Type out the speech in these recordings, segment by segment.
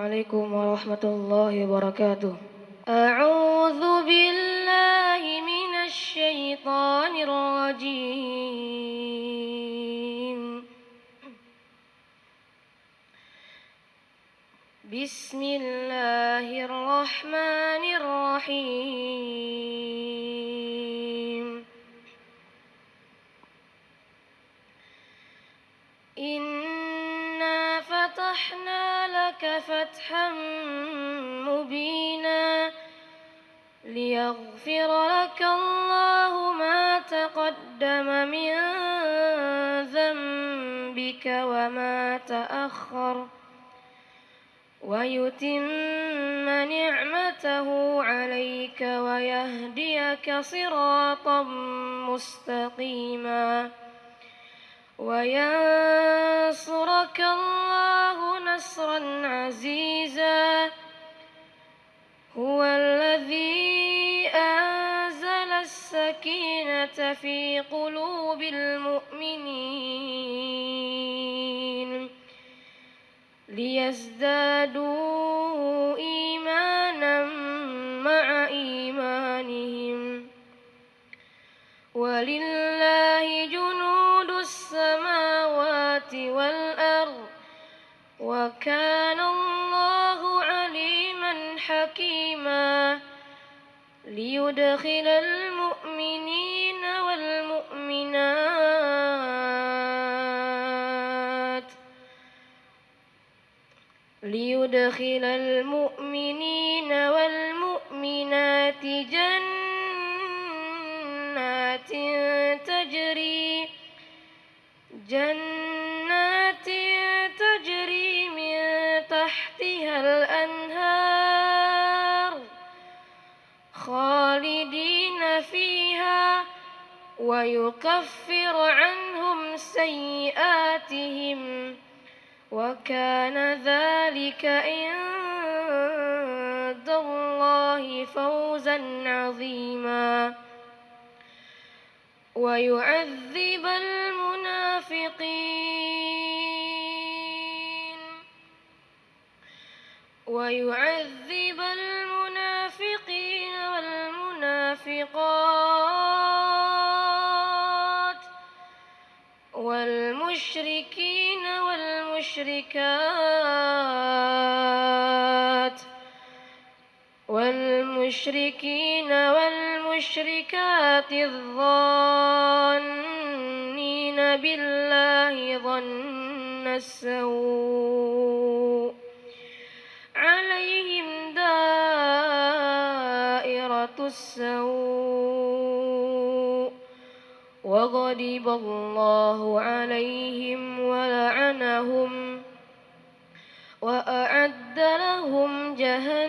عليكم ورحمة الله وبركاته. أعوذ بالله من الشيطان الرجيم. بسم الله الرحمن الرحيم. إنا فتحنا لك فتحا مبينا ليغفر لك الله ما تقدم من ذنبك وما تأخر ويتم نعمته عليك ويهديك صراطا مستقيما وينصرك الله نصرا عزيزا. هو الذي أنزل السكينة في قلوب المؤمنين ليزدادوا إيمانا مع إيمانهم ولله جنود السماوات والأرض وكان الله عليما حكيما. ليدخل المؤمنين والمؤمنات جنات تجري من تحتها الأنهار خالدين فيها ويكفر عنهم سيئاتهم وكان ذلك عند الله فوزا عظيما. ويعذب المنافقين والمنافقات والمشركين والمشركات الظانين بالله ظن السوء عليهم دائرة السوء وغضب الله عليهم ولعنهم وأعد لهم جهنم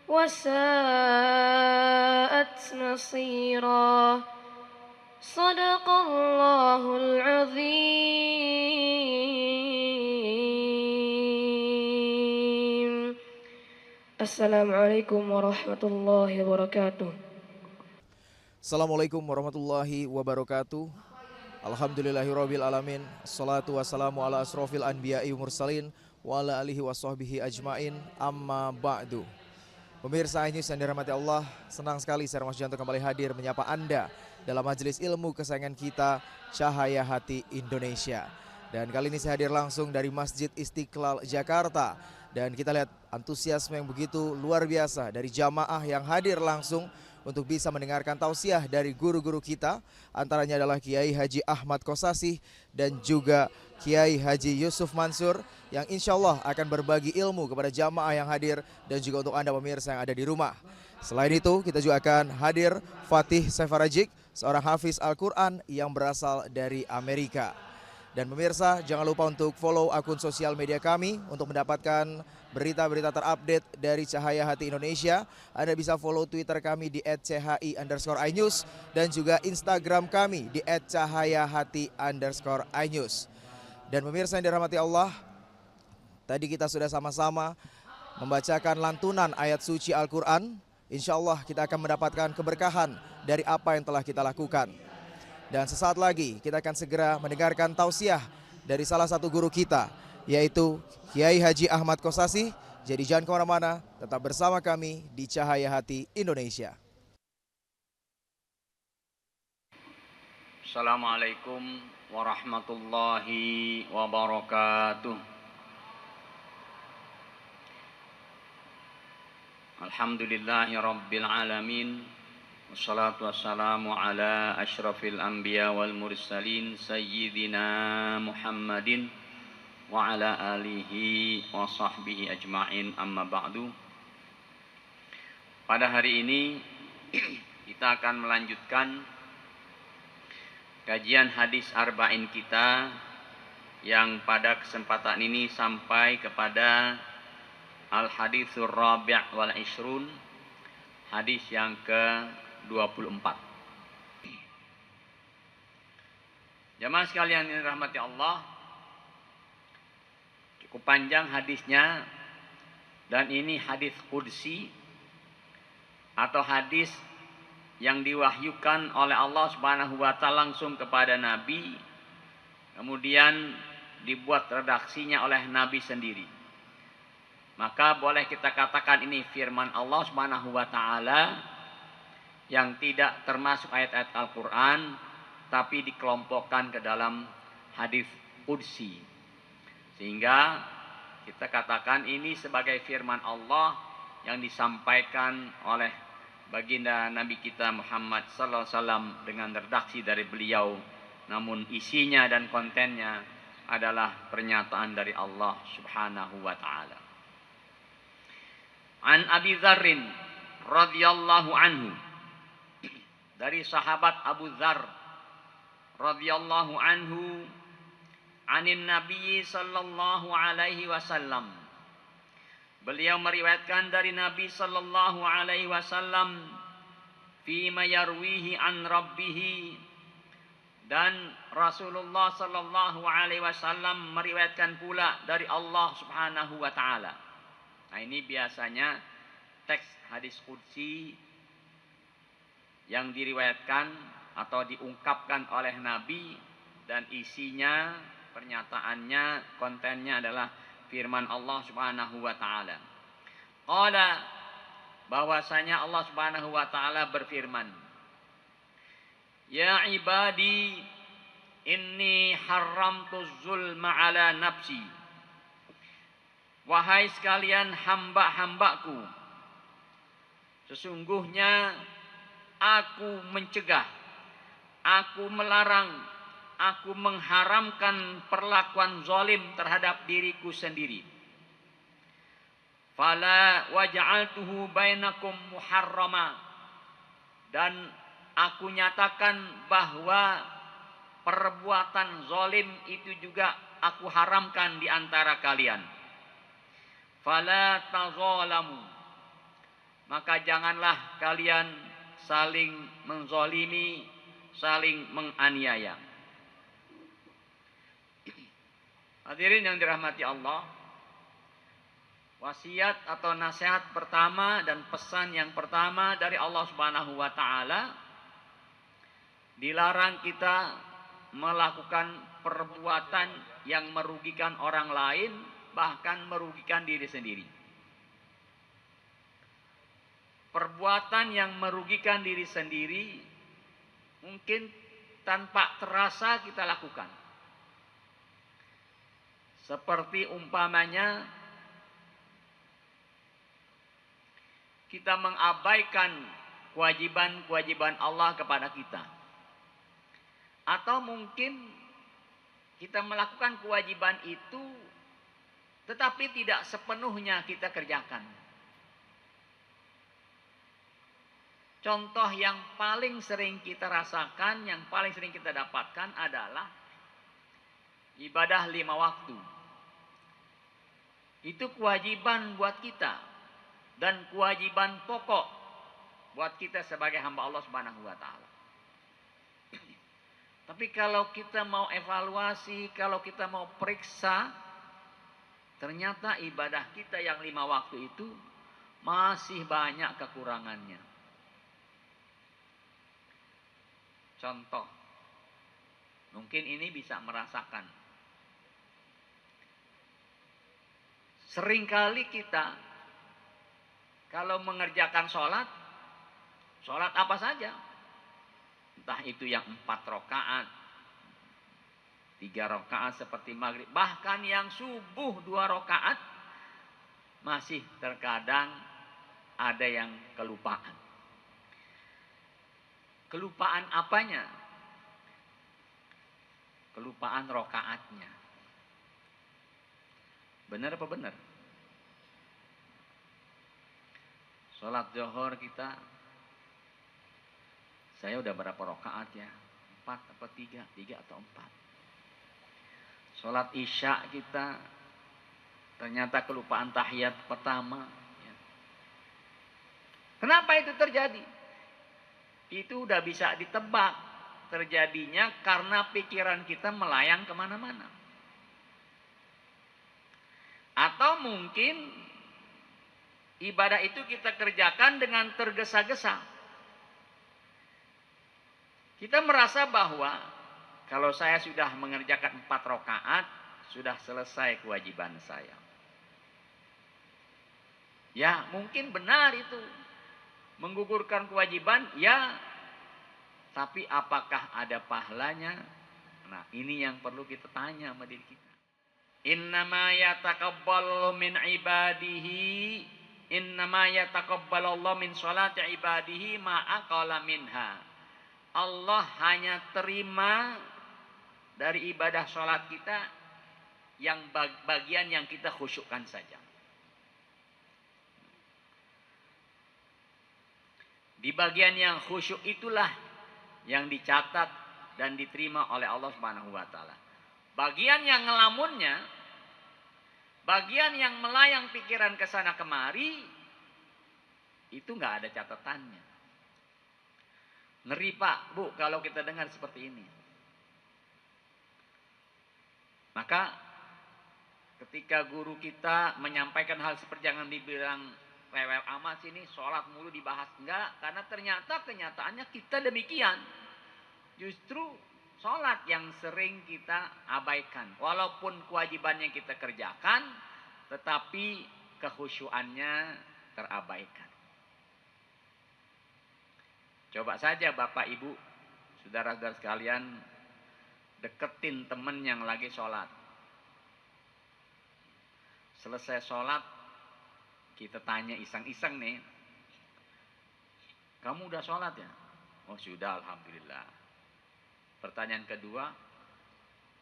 وساءت مصيرا. صدق الله العظيم. السلام عليكم ورحمة الله وبركاته. Assalamualaikum warahmatullahi wabarakatuh. Alhamdulillahirabbil alamin. Assalatu wassalamu ala asrofil anbiya'i mursalin wa ala alihi washabbihi ajmain. Amma ba'du. Pemirsa iNews yang dirahmati Allah, senang sekali saya Mas Janto kembali hadir menyapa Anda dalam majelis ilmu kesayangan kita, Cahaya Hati Indonesia. Dan kali ini saya hadir langsung dari Masjid Istiqlal Jakarta. Dan kita lihat antusiasme yang begitu luar biasa dari jamaah yang hadir langsung untuk bisa mendengarkan tausiah dari guru-guru kita. Antaranya adalah Kiai Haji Ahmad Kosasih dan juga Kiai Haji Yusuf Mansur yang insya Allah akan berbagi ilmu kepada jamaah yang hadir dan juga untuk Anda pemirsa yang ada di rumah. Selain itu kita juga akan hadir Fatih Sefarajik, seorang hafiz Al-Quran yang berasal dari Amerika. Dan pemirsa jangan lupa untuk follow akun sosial media kami untuk mendapatkan berita-berita terupdate dari Cahaya Hati Indonesia. Anda bisa follow Twitter kami di @chi_inews dan juga Instagram kami di @cahayahati_inews. Dan pemirsa yang dirahmati Allah, tadi kita sudah sama-sama membacakan lantunan ayat suci Al-Quran. Insya Allah kita akan mendapatkan keberkahan dari apa yang telah kita lakukan. Dan sesaat lagi kita akan segera mendengarkan tausiah dari salah satu guru kita yaitu Kiai Haji Ahmad Kosasi. Jadi jangan kemana-mana, tetap bersama kami di Cahaya Hati Indonesia. Assalamualaikum warahmatullahi wabarakatuh. Alhamdulillahi rabbil alamin. Wassalatu wassalamu ala asyrafil anbiya wal mursalin sayyidina Muhammadin wa ala alihi wa sahbihi ajma'in, amma ba'du. Pada hari ini kita akan melanjutkan kajian hadis arba'in kita yang pada kesempatan ini sampai kepada al-haditsur rabi' wal ishrun, hadis yang ke-24. Jamaah sekalian yang dirahmati Allah, cukup panjang hadisnya, dan ini hadis qudsi atau hadis yang diwahyukan oleh Allah Subhanahu wa taala langsung kepada Nabi, kemudian dibuat redaksinya oleh Nabi sendiri. Maka boleh kita katakan ini firman Allah Subhanahu wa taala yang tidak termasuk ayat-ayat Al-Qur'an, tapi dikelompokkan ke dalam hadis qudsi. Sehingga kita katakan ini sebagai firman Allah yang disampaikan oleh baginda Nabi kita Muhammad sallallahu alaihi wasallam dengan redaksi dari beliau, namun isinya dan kontennya adalah pernyataan dari Allah Subhanahu wa taala. An Abi Dzarrin radhiyallahu anhu, dari sahabat Abu Dzar radhiyallahu anhu, anin Nabi sallallahu alaihi wasallam, beliau meriwayatkan dari Nabi sallallahu alaihi wasallam, fima yarwihi an rabbih, dan Rasulullah sallallahu alaihi wasallam meriwayatkan pula dari Allah Subhanahu wa taala. Nah, ini biasanya teks hadis qudsi yang diriwayatkan atau diungkapkan oleh Nabi, dan isinya, pernyataannya, kontennya adalah firman Allah Subhanahu wa taala. Qala, bahwasanya Allah Subhanahu wa taala berfirman, ya ibadi inni haramtu zulma ala nafsi, wahai sekalian hamba-hambaku, sesungguhnya aku mencegah, aku melarang, aku mengharamkan perlakuan zalim terhadap diriku sendiri. Fala waja'altuhu bainakum muharrama, dan aku nyatakan bahwa perbuatan zalim itu juga aku haramkan di antara kalian. Fala tazalamu, maka janganlah kalian saling menzalimi, saling menganiaya. Hadirin yang dirahmati Allah, wasiat atau nasihat pertama dan pesan yang pertama dari Allah Subhanahu wa taala, dilarang kita melakukan perbuatan yang merugikan orang lain, bahkan merugikan diri sendiri. Perbuatan yang merugikan diri sendiri mungkin tanpa terasa kita lakukan. Seperti umpamanya kita mengabaikan kewajiban-kewajiban Allah kepada kita. Atau mungkin kita melakukan kewajiban itu tetapi tidak sepenuhnya kita kerjakan. Contoh yang paling sering kita rasakan, yang paling sering kita dapatkan adalah ibadah 5 waktu. Itu kewajiban buat kita dan kewajiban pokok buat kita sebagai hamba Allah Subhanahu wa taala. Tapi kalau kita mau evaluasi, kalau kita mau periksa, ternyata ibadah kita yang 5 waktu itu masih banyak kekurangannya. Contoh, mungkin ini bisa merasakan. Seringkali kita kalau mengerjakan sholat apa saja, entah itu yang 4 rakaat, 3 rakaat seperti maghrib, bahkan yang subuh 2 rakaat, masih terkadang ada yang kelupaan. Kelupaan apanya? Kelupaan rakaatnya. Benar apa benar? Sholat zuhur kita, saya udah berapa rakaat ya? 4 apa 3? 3 atau 4. Sholat isya kita, ternyata kelupaan tahiyat pertama. Ya. Kenapa itu terjadi? Itu udah bisa ditebak. Terjadinya karena pikiran kita melayang kemana-mana. Atau mungkin ibadah itu kita kerjakan dengan tergesa-gesa. Kita merasa bahwa kalau saya sudah mengerjakan 4 rakaat, sudah selesai kewajiban saya. Ya, mungkin benar itu. Menggugurkan kewajiban, ya. Tapi apakah ada pahalanya? Nah, ini yang perlu kita tanya sama diri kita. Innama yataqabbalu min ibadihi, innama yataqabbalallahu min sholati ibadihi ma'aqala minha. Allah hanya terima dari ibadah sholat kita yang bagian yang kita khusyukkan saja. Di bagian yang khusyuk itulah yang dicatat dan diterima oleh Allah Subhanahu wa taala. Bagian yang ngelamunnya, bagian yang melayang pikiran ke sana kemari, itu nggak ada catatannya. Ngeri Pak, Bu, kalau kita dengar seperti ini. Maka ketika guru kita menyampaikan hal seperti jangan dibilang rewel amat sini, sholat mulu dibahas. Enggak, karena ternyata kenyataannya kita demikian. Justru sholat yang sering kita abaikan. Walaupun kewajibannya kita kerjakan, tetapi kekhusyuannya terabaikan. Coba saja Bapak Ibu, saudara-saudara sekalian, deketin temen yang lagi sholat. Selesai sholat, kita tanya iseng-iseng nih, kamu udah sholat ya? Oh sudah, alhamdulillah. Pertanyaan kedua,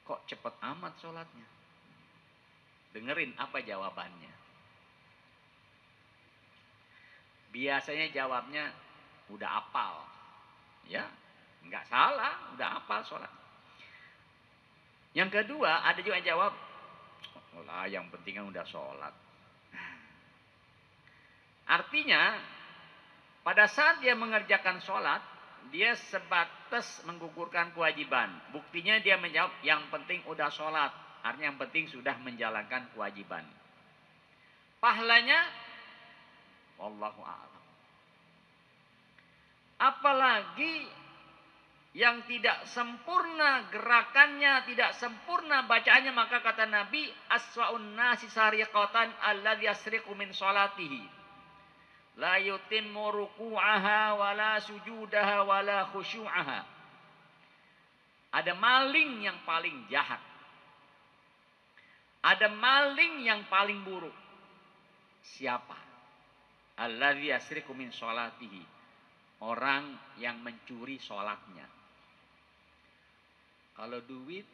kok cepet amat sholatnya? Dengerin apa jawabannya. Biasanya jawabnya, udah hafal. Ya, nggak salah, udah hafal sholat. Yang kedua, ada juga yang jawab, oh lah yang penting kan udah sholat. Artinya, pada saat dia mengerjakan sholat, dia sebatas menggugurkan kewajiban. Buktinya dia menjawab, yang penting udah sholat. Artinya yang penting sudah menjalankan kewajiban. Pahalanya, wallahu a'lam. Apalagi yang tidak sempurna gerakannya, tidak sempurna bacaannya, maka kata Nabi, aswa'un nasi sariqatan alladhi yasriqu min sholatihi. La yutimmu ruku'aha wala sujudaha wala khusyu'aha. Ada maling yang paling jahat. Ada maling yang paling buruk. Siapa? Alladzi yasriqu min sholatihi. Orang yang mencuri sholatnya. Kalau duit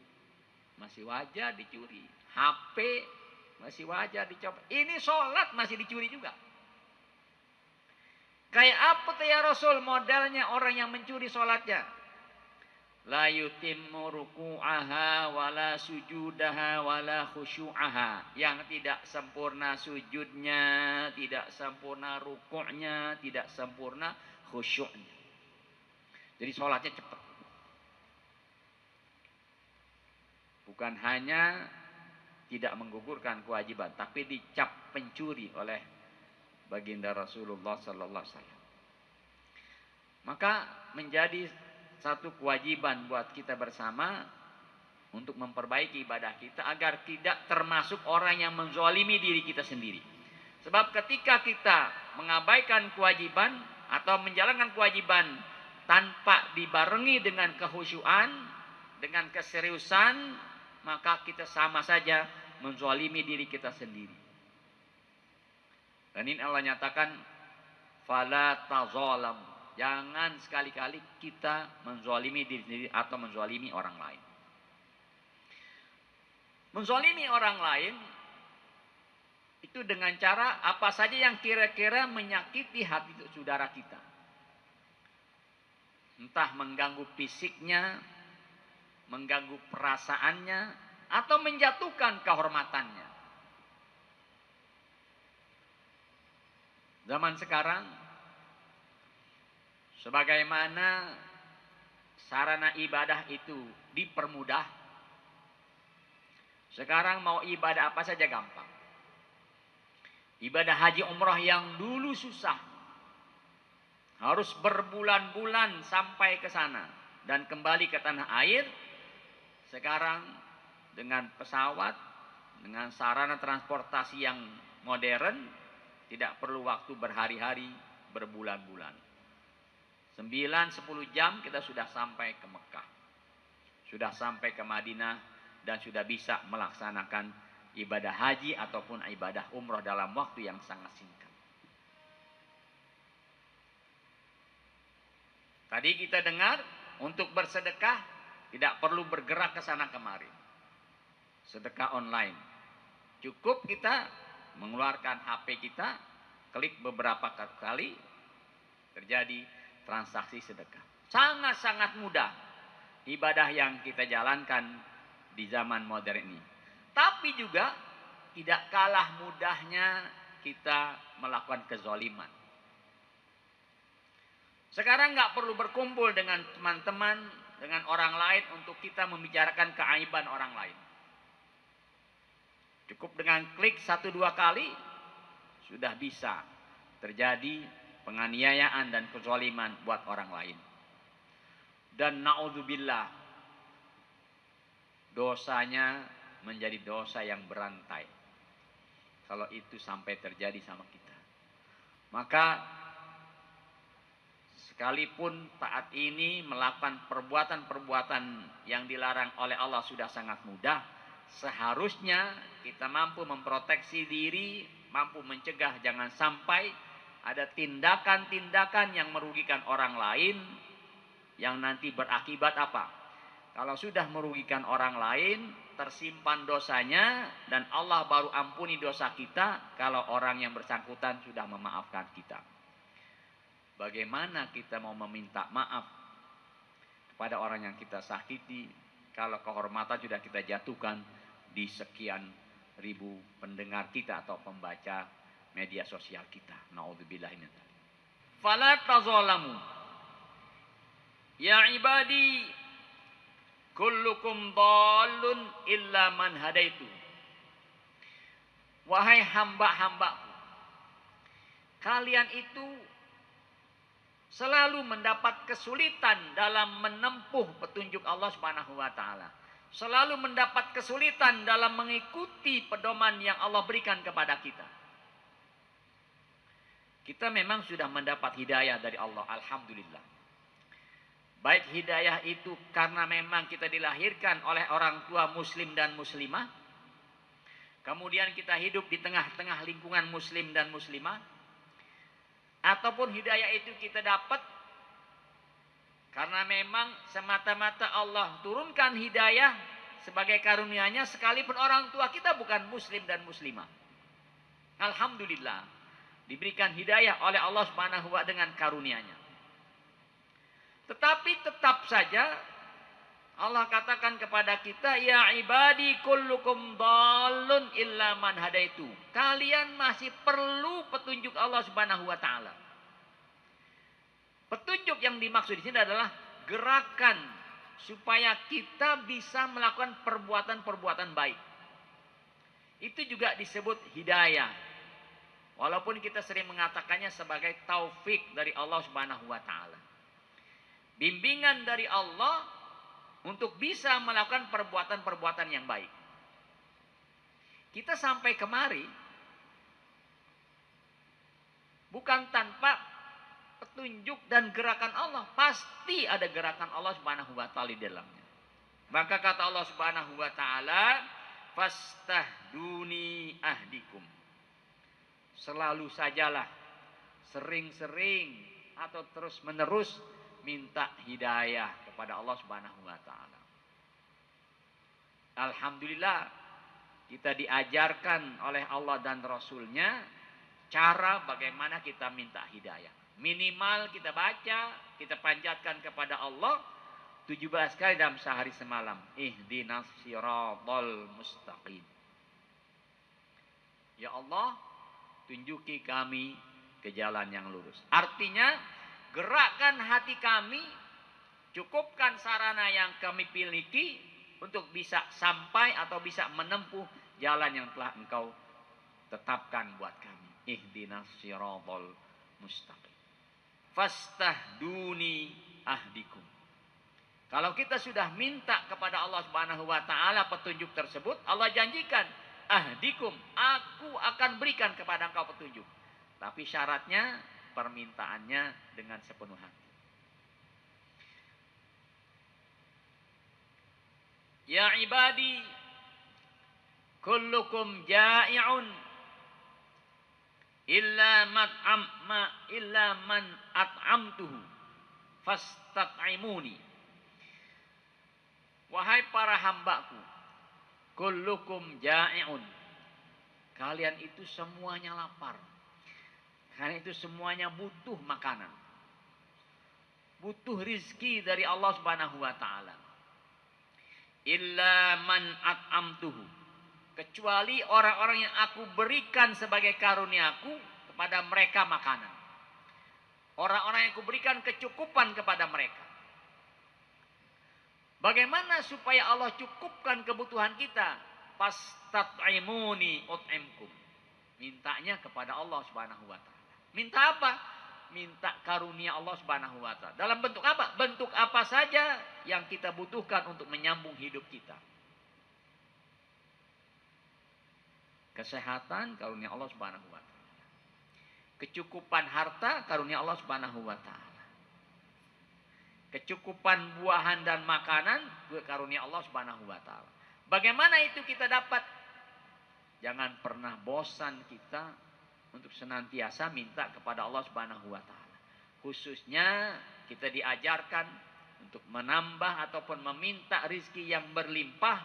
masih wajar dicuri. HP masih wajar dicopet. Ini sholat masih dicuri juga. Kayak apa tuh ya Rasul modelnya orang yang mencuri sholatnya? La yutimmu ruku'aha wala sujudaha wala khusyu'aha. Yang tidak sempurna sujudnya, tidak sempurna rukuknya, tidak sempurna khusyuknya. Jadi sholatnya cepat. Bukan hanya tidak menggugurkan kewajiban, tapi dicap pencuri oleh baginda Rasulullah sallallahu alaihi wasallam. Maka menjadi satu kewajiban buat kita bersama untuk memperbaiki ibadah kita agar tidak termasuk orang yang menzalimi diri kita sendiri. Sebab ketika kita mengabaikan kewajiban atau menjalankan kewajiban tanpa dibarengi dengan kehusyuan, dengan keseriusan, maka kita sama saja menzalimi diri kita sendiri. Dan ini Allah nyatakan, fala tazalamu. Jangan sekali-kali kita menzalimi diri sendiri atau menzalimi orang lain. Menzalimi orang lain itu dengan cara apa saja yang kira-kira menyakiti hati saudara kita. Entah mengganggu fisiknya, mengganggu perasaannya, atau menjatuhkan kehormatannya. Zaman sekarang, sebagaimana sarana ibadah itu dipermudah, sekarang mau ibadah apa saja gampang. Ibadah haji umrah yang dulu susah, harus berbulan-bulan sampai ke sana dan kembali ke tanah air, sekarang dengan pesawat, dengan sarana transportasi yang modern, tidak perlu waktu berhari-hari, berbulan-bulan. 9-10 jam kita sudah sampai ke Mekah, sudah sampai ke Madinah, dan sudah bisa melaksanakan ibadah haji ataupun ibadah umrah dalam waktu yang sangat singkat. Tadi kita dengar untuk bersedekah tidak perlu bergerak ke sana kemari. Sedekah online. Cukup kita mengeluarkan HP kita, klik beberapa kali, terjadi transaksi sedekah. Sangat-sangat mudah ibadah yang kita jalankan di zaman modern ini. Tapi juga tidak kalah mudahnya kita melakukan kezaliman. Sekarang nggak perlu berkumpul dengan teman-teman, dengan orang lain untuk kita membicarakan keaiban orang lain. Cukup dengan klik 1-2 kali sudah bisa terjadi penganiayaan dan kezaliman buat orang lain. Dan naudzubillah, dosanya menjadi dosa yang berantai kalau itu sampai terjadi sama kita. Maka sekalipun saat ini melakukan perbuatan-perbuatan yang dilarang oleh Allah sudah sangat mudah, seharusnya kita mampu memproteksi diri, mampu mencegah jangan sampai ada tindakan-tindakan yang merugikan orang lain, yang nanti berakibat apa? Kalau sudah merugikan orang lain, tersimpan dosanya, dan Allah baru ampuni dosa kita kalau orang yang bersangkutan sudah memaafkan kita. Bagaimana kita mau meminta maaf kepada orang yang kita sakiti kalau kehormatan sudah kita jatuhkan di sekian ribu pendengar kita atau pembaca media sosial kita. Naudzubillah min dzalik. Fala tazalamu. Ya ibadi, kullukum dhalun illa man hadaitu. Wahai hamba-hambaku, kalian itu selalu mendapat kesulitan dalam menempuh petunjuk Allah Subhanahu wa taala. Selalu mendapat kesulitan dalam mengikuti pedoman yang Allah berikan kepada kita. Kita memang sudah mendapat hidayah dari Allah, alhamdulillah. Baik hidayah itu karena memang kita dilahirkan oleh orang tua muslim dan muslimah. Kemudian kita hidup di tengah-tengah lingkungan muslim dan muslimah. Ataupun hidayah itu kita dapat karena memang semata-mata Allah turunkan hidayah sebagai karunia-Nya sekalipun orang tua kita bukan muslim dan muslimah. Alhamdulillah diberikan hidayah oleh Allah Subhanahu wa taala dengan karunia-Nya. Tetapi tetap saja Allah katakan kepada kita, ya ibadi kullukum dhalun illa man hadaitu. Kalian masih perlu petunjuk Allah Subhanahu wa taala. Petunjuk yang dimaksud di sini adalah gerakan supaya kita bisa melakukan perbuatan-perbuatan baik. Itu juga disebut hidayah. Walaupun kita sering mengatakannya sebagai taufik dari Allah Subhanahu wa taala. Bimbingan dari Allah untuk bisa melakukan perbuatan-perbuatan yang baik. Kita sampai kemari bukan tanpa petunjuk dan gerakan Allah. Pasti ada gerakan Allah Subhanahu wa taala di dalamnya. Maka kata Allah Subhanahu wa taala, "Fastahduni ahdikum." Selalu sajalah, sering-sering atau terus-menerus minta hidayah kepada Allah Subhanahu wa taala. Alhamdulillah, kita diajarkan oleh Allah dan Rasul-Nya cara bagaimana kita minta hidayah. Minimal kita baca, kita panjatkan kepada Allah 17 kali dalam sehari semalam. Ihdinas siratal mustaqim. Ya Allah, tunjuki kami ke jalan yang lurus. Artinya, gerakkan hati kami, cukupkan sarana yang kami miliki untuk bisa sampai atau bisa menempuh jalan yang telah Engkau tetapkan buat kami. Ihdinas siratal mustaqim. Fastahduni ahdikum. Kalau kita sudah minta kepada Allah Subhanahu wa taala petunjuk tersebut, Allah janjikan, ahdikum, aku akan berikan kepada engkau petunjuk. Tapi syaratnya permintaannya dengan sepenuh hati. Ya ibadi, kullukum ja'i'un illa man at'amtuhu fastat'imuni. Wahai para hambaku, kullukum ja'i'un. Kalian itu semuanya lapar. Kalian itu semuanya butuh makanan. Butuh rizki dari Allah Subhanahu wa taala. Illa man at'amtuhu. Kecuali orang-orang yang aku berikan sebagai karuniaku kepada mereka makanan. Orang-orang yang aku berikan kecukupan kepada mereka. Bagaimana supaya Allah cukupkan kebutuhan kita? Fastat'imuni ut'imkum. Mintanya kepada Allah Subhanahu wa taala. Minta apa? Minta karunia Allah Subhanahu wa taala. Dalam bentuk apa? Bentuk apa saja yang kita butuhkan untuk menyambung hidup kita. Kesehatan, karunia Allah Subhanahu wa taala. Kecukupan harta, karunia Allah Subhanahu wa taala. Kecukupan buahan dan makanan, karunia Allah Subhanahu wa taala. Bagaimana itu kita dapat? Jangan pernah bosan kita untuk senantiasa minta kepada Allah Subhanahu wa taala. Khususnya kita diajarkan untuk menambah ataupun meminta rizki yang berlimpah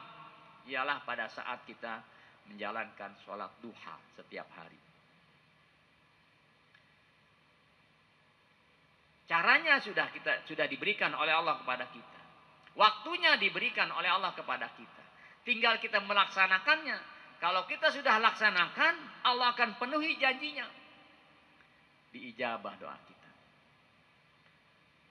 ialah pada saat kita menjalankan sholat duha setiap hari. Caranya sudah diberikan oleh Allah kepada kita. Waktunya diberikan oleh Allah kepada kita. Tinggal kita melaksanakannya. Kalau kita sudah laksanakan, Allah akan penuhi janjinya. Diijabah doa kita.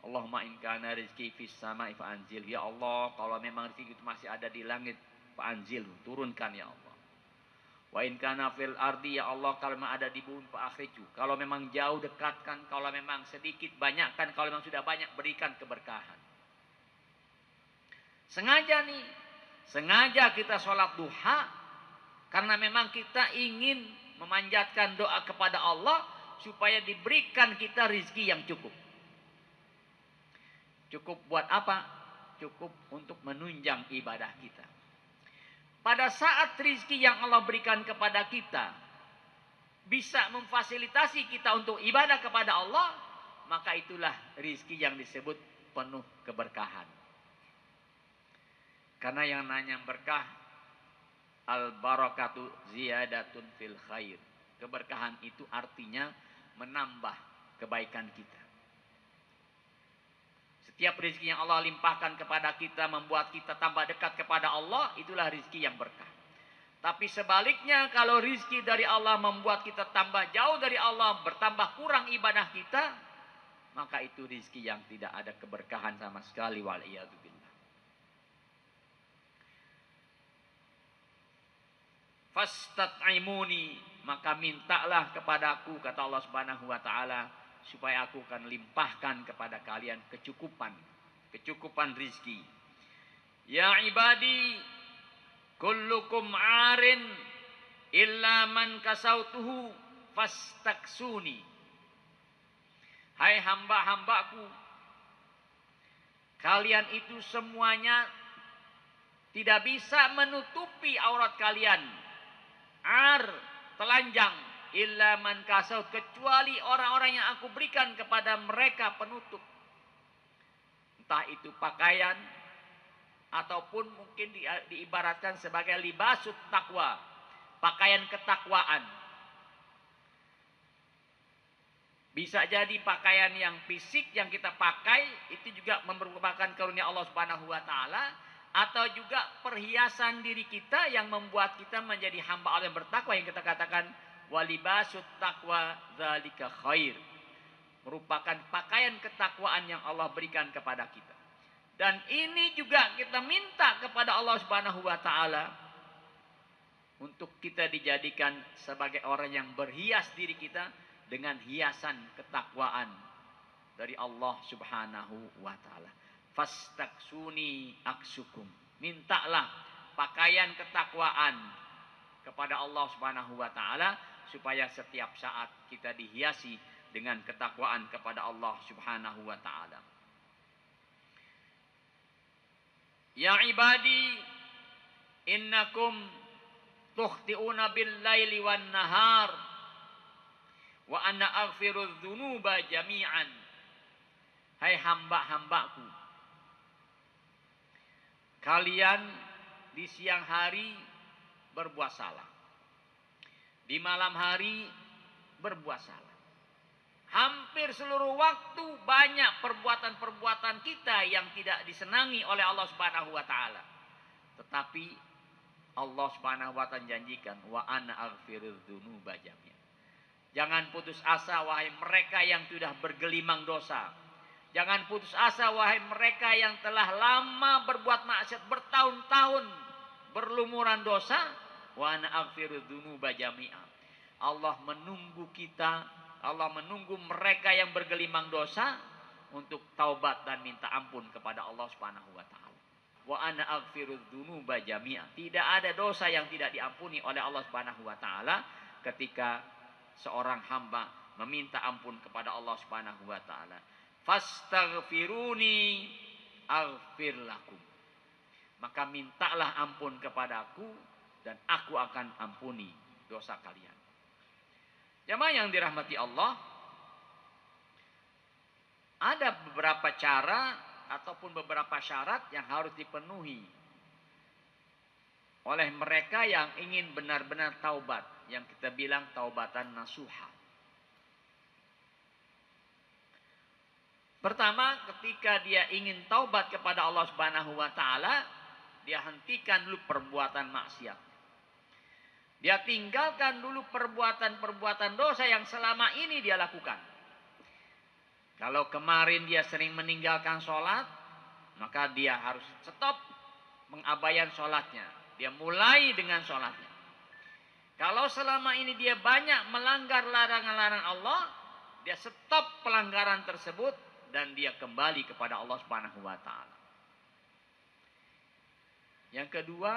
Allahumma in kana rizki fis sama'i fa'anzil. Ya Allah, kalau memang rezeki itu masih ada di langit, fa'anzil, turunkan ya Allah. Wa in kana fil ardi, ya Allah, kalau memang ada di bumi, fa'akhriju. Kalau memang jauh, dekatkan. Kalau memang sedikit, banyakkan. Kalau memang sudah banyak, berikan keberkahan. Sengaja kita sholat duha. Karena memang kita ingin memanjatkan doa kepada Allah supaya diberikan kita rizki yang cukup. Cukup buat apa? Cukup untuk menunjang ibadah kita. Pada saat rizki yang Allah berikan kepada kita bisa memfasilitasi kita untuk ibadah kepada Allah, maka itulah rizki yang disebut penuh keberkahan. Karena yang nanya berkah, al-barakatu ziyadatun fil khair. Keberkahan itu artinya menambah kebaikan kita. Setiap rezeki yang Allah limpahkan kepada kita membuat kita tambah dekat kepada Allah, itulah rezeki yang berkah. Tapi sebaliknya, kalau rezeki dari Allah membuat kita tambah jauh dari Allah, bertambah kurang ibadah kita, maka itu rezeki yang tidak ada keberkahan sama sekali. Wal'iyadzubillah. Fastat'imuni, maka mintalah kepadaku, kata Allah Subhanahu wa taala, supaya aku akan limpahkan kepada kalian kecukupan rizki. Ya ibadi, kullukum arin illa man kasautuhu fastaksuni. Hai hamba-hambaku, kalian itu semuanya tidak bisa menutupi aurat kalian. Ar, telanjang, illa man kasaut, kecuali orang-orang yang aku berikan kepada mereka penutup. Entah itu pakaian ataupun mungkin diibaratkan sebagai libasut takwa, pakaian ketakwaan. Bisa jadi pakaian yang fisik yang kita pakai itu juga merupakan karunia Allah Subhanahu wa taala, atau juga perhiasan diri kita yang membuat kita menjadi hamba Allah yang bertakwa, yang kita katakan walibasut taqwa dzalika khair. Merupakan pakaian ketakwaan yang Allah berikan kepada kita. Dan ini juga kita minta kepada Allah Subhanahu wa taala untuk kita dijadikan sebagai orang yang berhias diri kita dengan hiasan ketakwaan dari Allah Subhanahu wa taala. Fastaksuni aksukum. Mintalah pakaian ketakwaan kepada Allah Subhanahu wa taala supaya setiap saat kita dihiasi dengan ketakwaan kepada Allah Subhanahu wa taala. Ya ibadi, innakum tukhti'una bil laili wan nahar wa ana aghfirudz dzunuba jami'an. Hai hamba-hambaku, kalian di siang hari berbuat salah, di malam hari berbuat salah. Hampir seluruh waktu banyak perbuatan-perbuatan kita yang tidak disenangi oleh Allah Subhanahu wa taala. Tetapi Allah Subhanahu wa taala janjikan wa ana aghfirudz dzunuba jami'an. Jangan putus asa wahai mereka yang sudah bergelimang dosa. Jangan putus asa wahai mereka yang telah lama berbuat maksiat bertahun-tahun, berlumuran dosa. Wa ana aghfirudz dzunuba jami'an. Allah menunggu kita, Allah menunggu mereka yang bergelimang dosa untuk taubat dan minta ampun kepada Allah Subhanahu wa taala. Wa ana aghfirudz dzunuba jami'an. Tidak ada dosa yang tidak diampuni oleh Allah Subhanahu wa taala ketika seorang hamba meminta ampun kepada Allah Subhanahu wa taala. Fastaghfiruni aghfir lakum. Maka mintalah ampun kepadaku dan aku akan ampuni dosa kalian. Jamaah yang dirahmati Allah, ada beberapa cara ataupun beberapa syarat yang harus dipenuhi oleh mereka yang ingin benar-benar taubat, yang kita bilang taubatan nasuha. Pertama, ketika dia ingin taubat kepada Allah Subhanahu wa taala, dia hentikan dulu perbuatan maksiat. Dia tinggalkan dulu perbuatan-perbuatan dosa yang selama ini dia lakukan. Kalau kemarin dia sering meninggalkan sholat, maka dia harus stop mengabaikan sholatnya. Dia mulai dengan sholatnya. Kalau selama ini dia banyak melanggar larangan-larangan Allah, dia stop pelanggaran tersebut dan dia kembali kepada Allah Subhanahu wa taala. Yang kedua,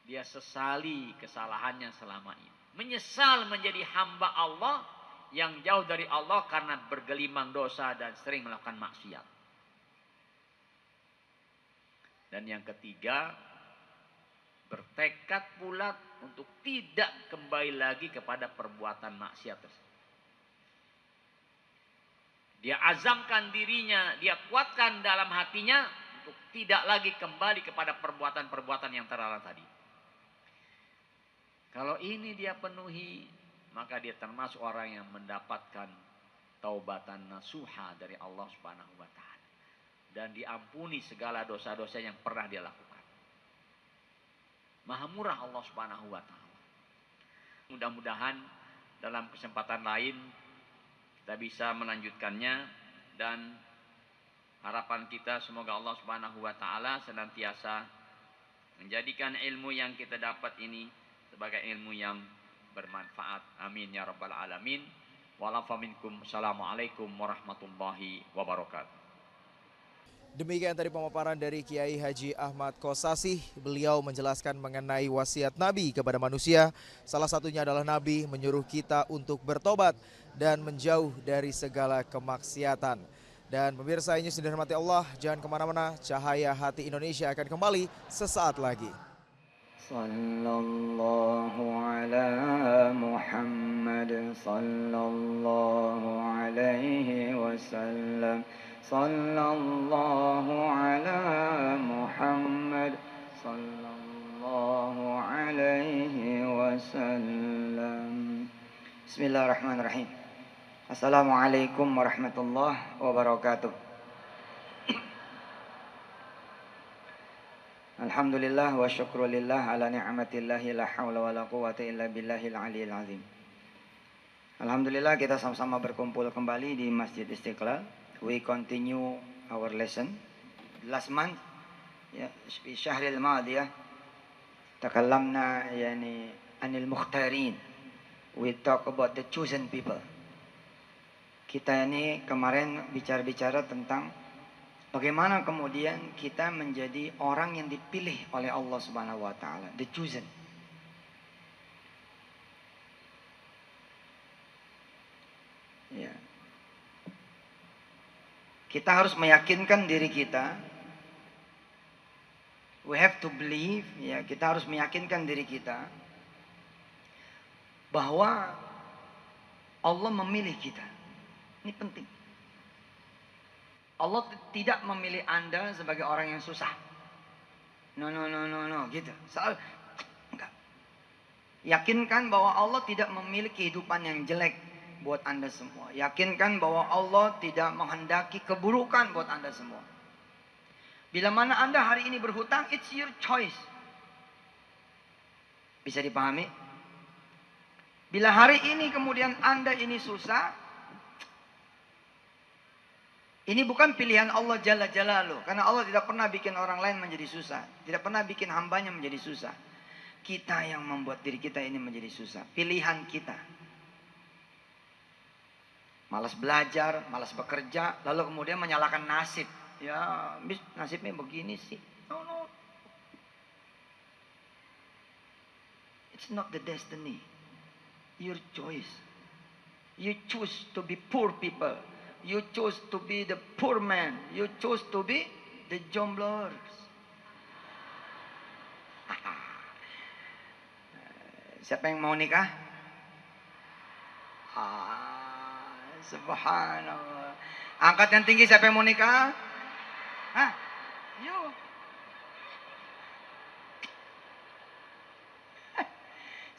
dia sesali kesalahannya selama ini. Menyesal menjadi hamba Allah yang jauh dari Allah karena bergelimang dosa dan sering melakukan maksiat. Dan yang ketiga, bertekad bulat untuk tidak kembali lagi kepada perbuatan maksiat tersebut. Dia azamkan dirinya, dia kuatkan dalam hatinya untuk tidak lagi kembali kepada perbuatan-perbuatan yang terlarang tadi. Kalau ini dia penuhi, maka dia termasuk orang yang mendapatkan taubatan nasuha dari Allah Subhanahu wa taala dan diampuni segala dosa-dosa yang pernah dia lakukan. Maha murah Allah Subhanahu wa taala. Mudah-mudahan dalam kesempatan lain kita bisa melanjutkannya, dan harapan kita semoga Allah Subhanahu wa taala senantiasa menjadikan ilmu yang kita dapat ini sebagai ilmu yang bermanfaat. Amin ya rabbal alamin. Wa'alafa minkum. Assalamualaikum warahmatullahi wabarakatuh. Demikian tadi pemaparan dari Kiai Haji Ahmad Kosasih. Beliau menjelaskan mengenai wasiat Nabi kepada manusia. Salah satunya adalah Nabi menyuruh kita untuk bertobat dan menjauh dari segala kemaksiatan. Dan pemirsa ini sudah dirahmati Allah, jangan kemana-mana, Cahaya Hati Indonesia akan kembali sesaat lagi. Sallallahu ala Muhammad sallallahu alaihi wasallam. Sallallahu ala Muhammad sallallahu alaihi wasallam. Bismillahirrahmanirrahim. Assalamualaikum warahmatullahi wabarakatuh. Alhamdulillah wa syukrulillah ala ni'matillahi la hawla wa la quwata illa billahil aliyil azim. Alhamdulillah kita sama-sama berkumpul kembali di Masjid Istiqlal. We continue our lesson. Last month, ya, fi syahril madiyah, takallamna yani anil mukhtarin. We talk about the chosen people. Kita ini kemarin bicara-bicara tentang bagaimana kemudian kita menjadi orang yang dipilih oleh Allah Subhanahu wa taala, the chosen. Ya. Kita harus meyakinkan diri kita. We have to believe, ya, kita harus meyakinkan diri kita bahwa Allah memilih kita. Ini penting. Allah tidak memilih Anda sebagai orang yang susah. No, gitu. Enggak. Yakinkan bahwa Allah tidak memilih kehidupan yang jelek buat Anda semua. Yakinkan bahwa Allah tidak menghendaki keburukan buat Anda semua. Bila mana Anda hari ini berhutang, it's your choice. Bisa dipahami? Bila hari ini kemudian Anda ini susah, ini bukan pilihan Allah Jalla Jalaluh. Karena Allah tidak pernah bikin orang lain menjadi susah. Tidak pernah bikin hambanya menjadi susah. Kita yang membuat diri kita ini menjadi susah. Pilihan kita. Malas belajar, malas bekerja, lalu kemudian menyalahkan nasib. Ya, nasibnya begini sih. No. It's not the destiny. Your choice. You choose to be poor people. You choose to be the poor man. You choose to be the jomblers. Siapa yang mau nikah? Subhanallah. Angkat yang tinggi, siapa yang mau nikah? Hah? You.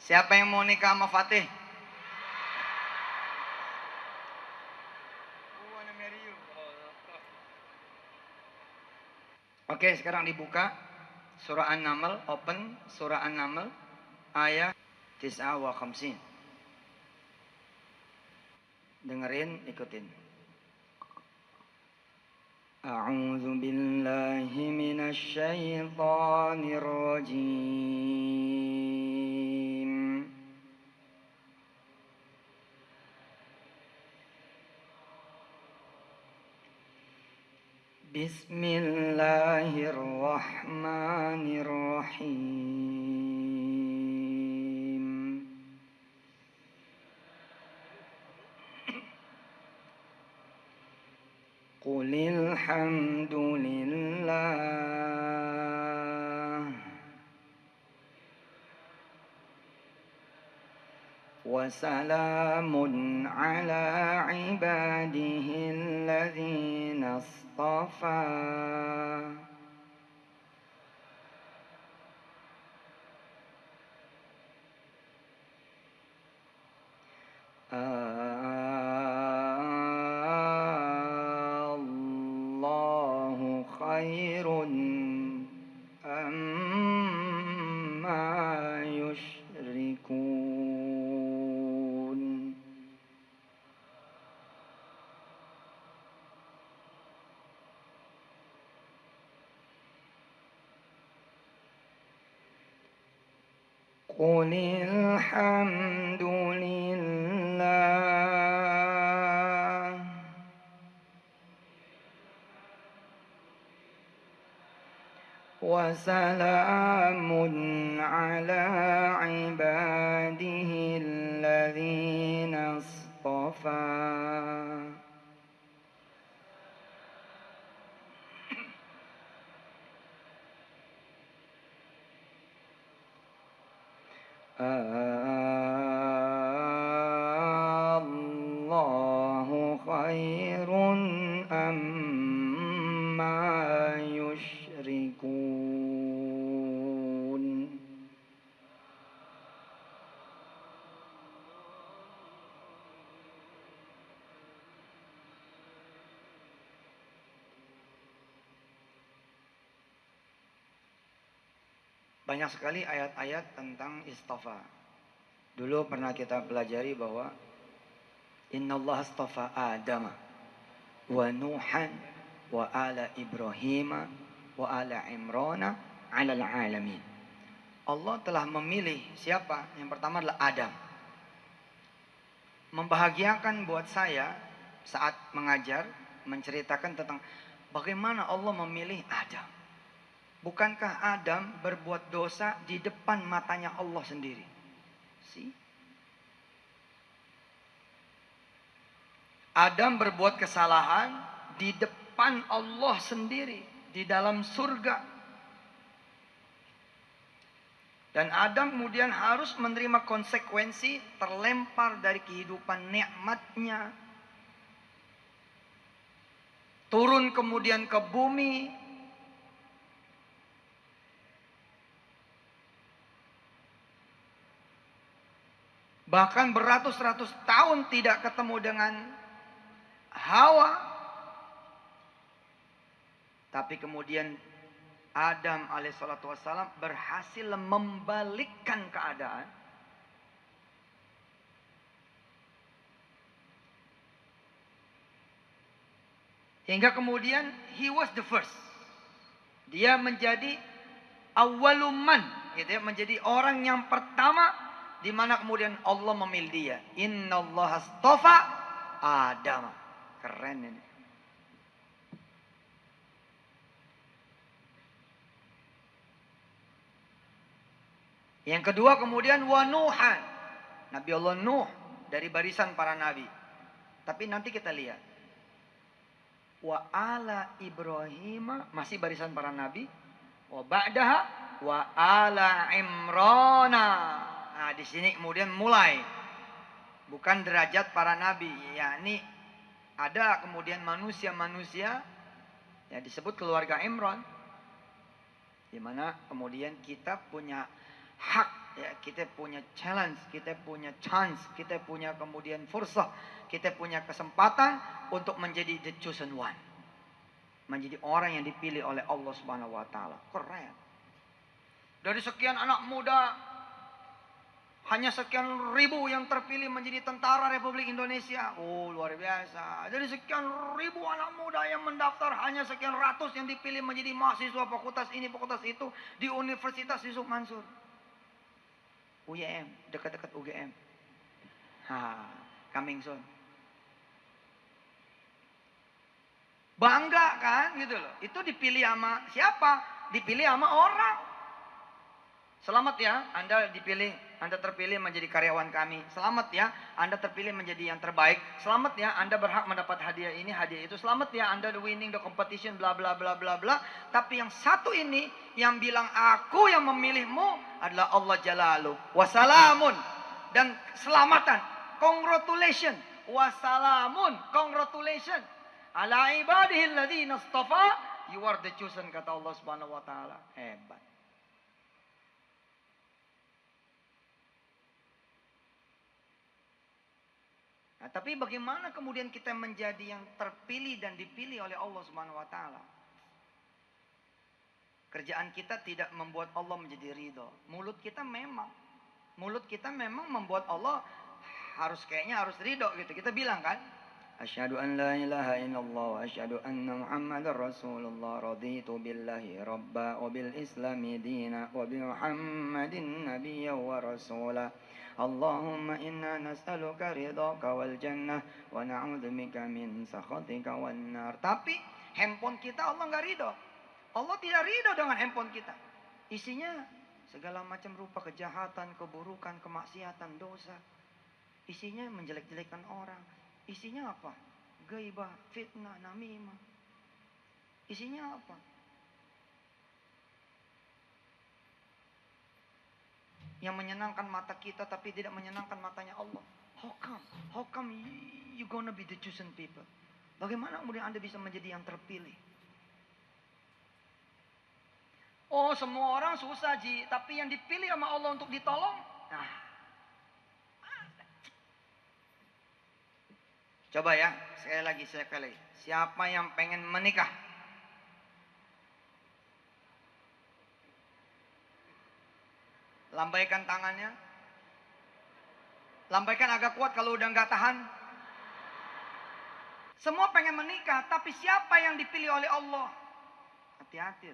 Siapa yang mau nikah sama Fatih? Oke, sekarang dibuka surah An-Naml, open surah An-Naml ayat 59. Dengerin, ikutin. A'udzu billahi minasy syaithanir rajim. Bismillahirrahmanirrahim. Qulil hamdulillah wa salamun ala ibadihi alladhina istafa. Allahu khairun amma yushrikun. Qulil hamdulillah وسلام على عباده الذين اصطفى الله خير أما يشركون. Banyak sekali ayat-ayat tentang istafa. Dulu pernah kita pelajari bahwa Innallaha astafa Adama wa Nuhan wa ala Ibrahim wa ala Imrana ala alamin. Allah telah memilih siapa? Yang pertama adalah Adam. Membahagiakan buat saya saat mengajar, menceritakan tentang bagaimana Allah memilih Adam. Bukankah Adam berbuat dosa di depan matanya Allah sendiri? Adam berbuat kesalahan di depan Allah sendiri, di dalam surga. Dan Adam kemudian harus menerima konsekuensi terlempar dari kehidupan nikmatnya. Turun kemudian ke bumi. Bahkan beratus-ratus tahun tidak ketemu dengan Hawa. Tapi kemudian Adam alaihissalatu wassalam berhasil membalikkan keadaan. Hingga kemudian he was the first. Dia menjadi awaluman, gitu ya, menjadi orang yang pertama di mana kemudian Allah memilih dia. Innallaha astafa Adam. Keren ini. Yang kedua kemudian wa Nuhan. Nabi Allah Nuh dari barisan para nabi. Tapi nanti kita lihat. Wa ala Ibrahim masih barisan para nabi. Wa ba'daha wa ala Imrana. Nah, di sini kemudian mulai bukan derajat para nabi, yakni ada kemudian manusia-manusia yang disebut keluarga Imran, di mana kemudian kita punya hak, ya, kita punya challenge, kita punya chance, kita punya kemudian fursah, kita punya kesempatan untuk menjadi the chosen one, menjadi orang yang dipilih oleh Allah Subhanahu wa taala. Keren. Dari sekian anak muda, hanya sekian ribu yang terpilih menjadi tentara Republik Indonesia. Oh, luar biasa. Dari sekian ribu anak muda yang mendaftar, hanya sekian ratus yang dipilih menjadi mahasiswa fakultas ini, fakultas itu di Universitas Yusuf Mansur. UYM, dekat-dekat UGM. Coming soon. Bangga kan gitu loh. Itu dipilih sama siapa? Dipilih sama orang. Selamat ya, Anda dipilih, Anda terpilih menjadi karyawan kami. Selamat ya, Anda terpilih menjadi yang terbaik. Selamat ya, Anda berhak mendapat hadiah ini, hadiah itu. Selamat ya, Anda winning the competition, bla bla bla bla bla. Tapi yang satu ini, yang bilang aku yang memilihmu adalah Allah Jalaluh. Wassalamun. Dan selamatan. Congratulations. Wassalamun. Congratulations. Ala ibadihi alladzina istafa. You are the chosen, kata Allah Subhanahu wa taala. Hebat. Nah, tapi bagaimana kemudian kita menjadi yang terpilih dan dipilih oleh Allah Subhanahu wa taala? Kerjaan kita tidak membuat Allah menjadi ridho. Mulut kita memang membuat Allah kayaknya harus ridho gitu. Kita bilang kan, asyhadu an la ilaha illallah wa asyhadu anna Muhammadar Rasulullah, raditu billahi rabba wa bil islami dina wa bi Muhammadin nabiyya wa rasulah. Allahumma inna nas'aluka ridhaka wal jannah wa na'udzubika min sakhatika wan nar. Tapi handphone kita Allah enggak ridho. Allah tidak ridho dengan handphone kita. Isinya segala macam rupa kejahatan, keburukan, kemaksiatan, dosa. Isinya menjelek-jelekkan orang. Isinya apa? Ghaibah, fitnah, namimah. Isinya apa? Yang menyenangkan mata kita tapi tidak menyenangkan matanya Allah. How come you gonna be the chosen people? Bagaimana kemudian Anda bisa menjadi yang terpilih? Oh, semua orang susah, Ji. Tapi yang dipilih sama Allah untuk ditolong. Nah. Coba ya, sekali lagi. Siapa yang pengen menikah? Lambaikan tangannya. Lambaikan agak kuat kalau udah nggak tahan. Semua pengen menikah, tapi siapa yang dipilih oleh Allah? Hati-hati.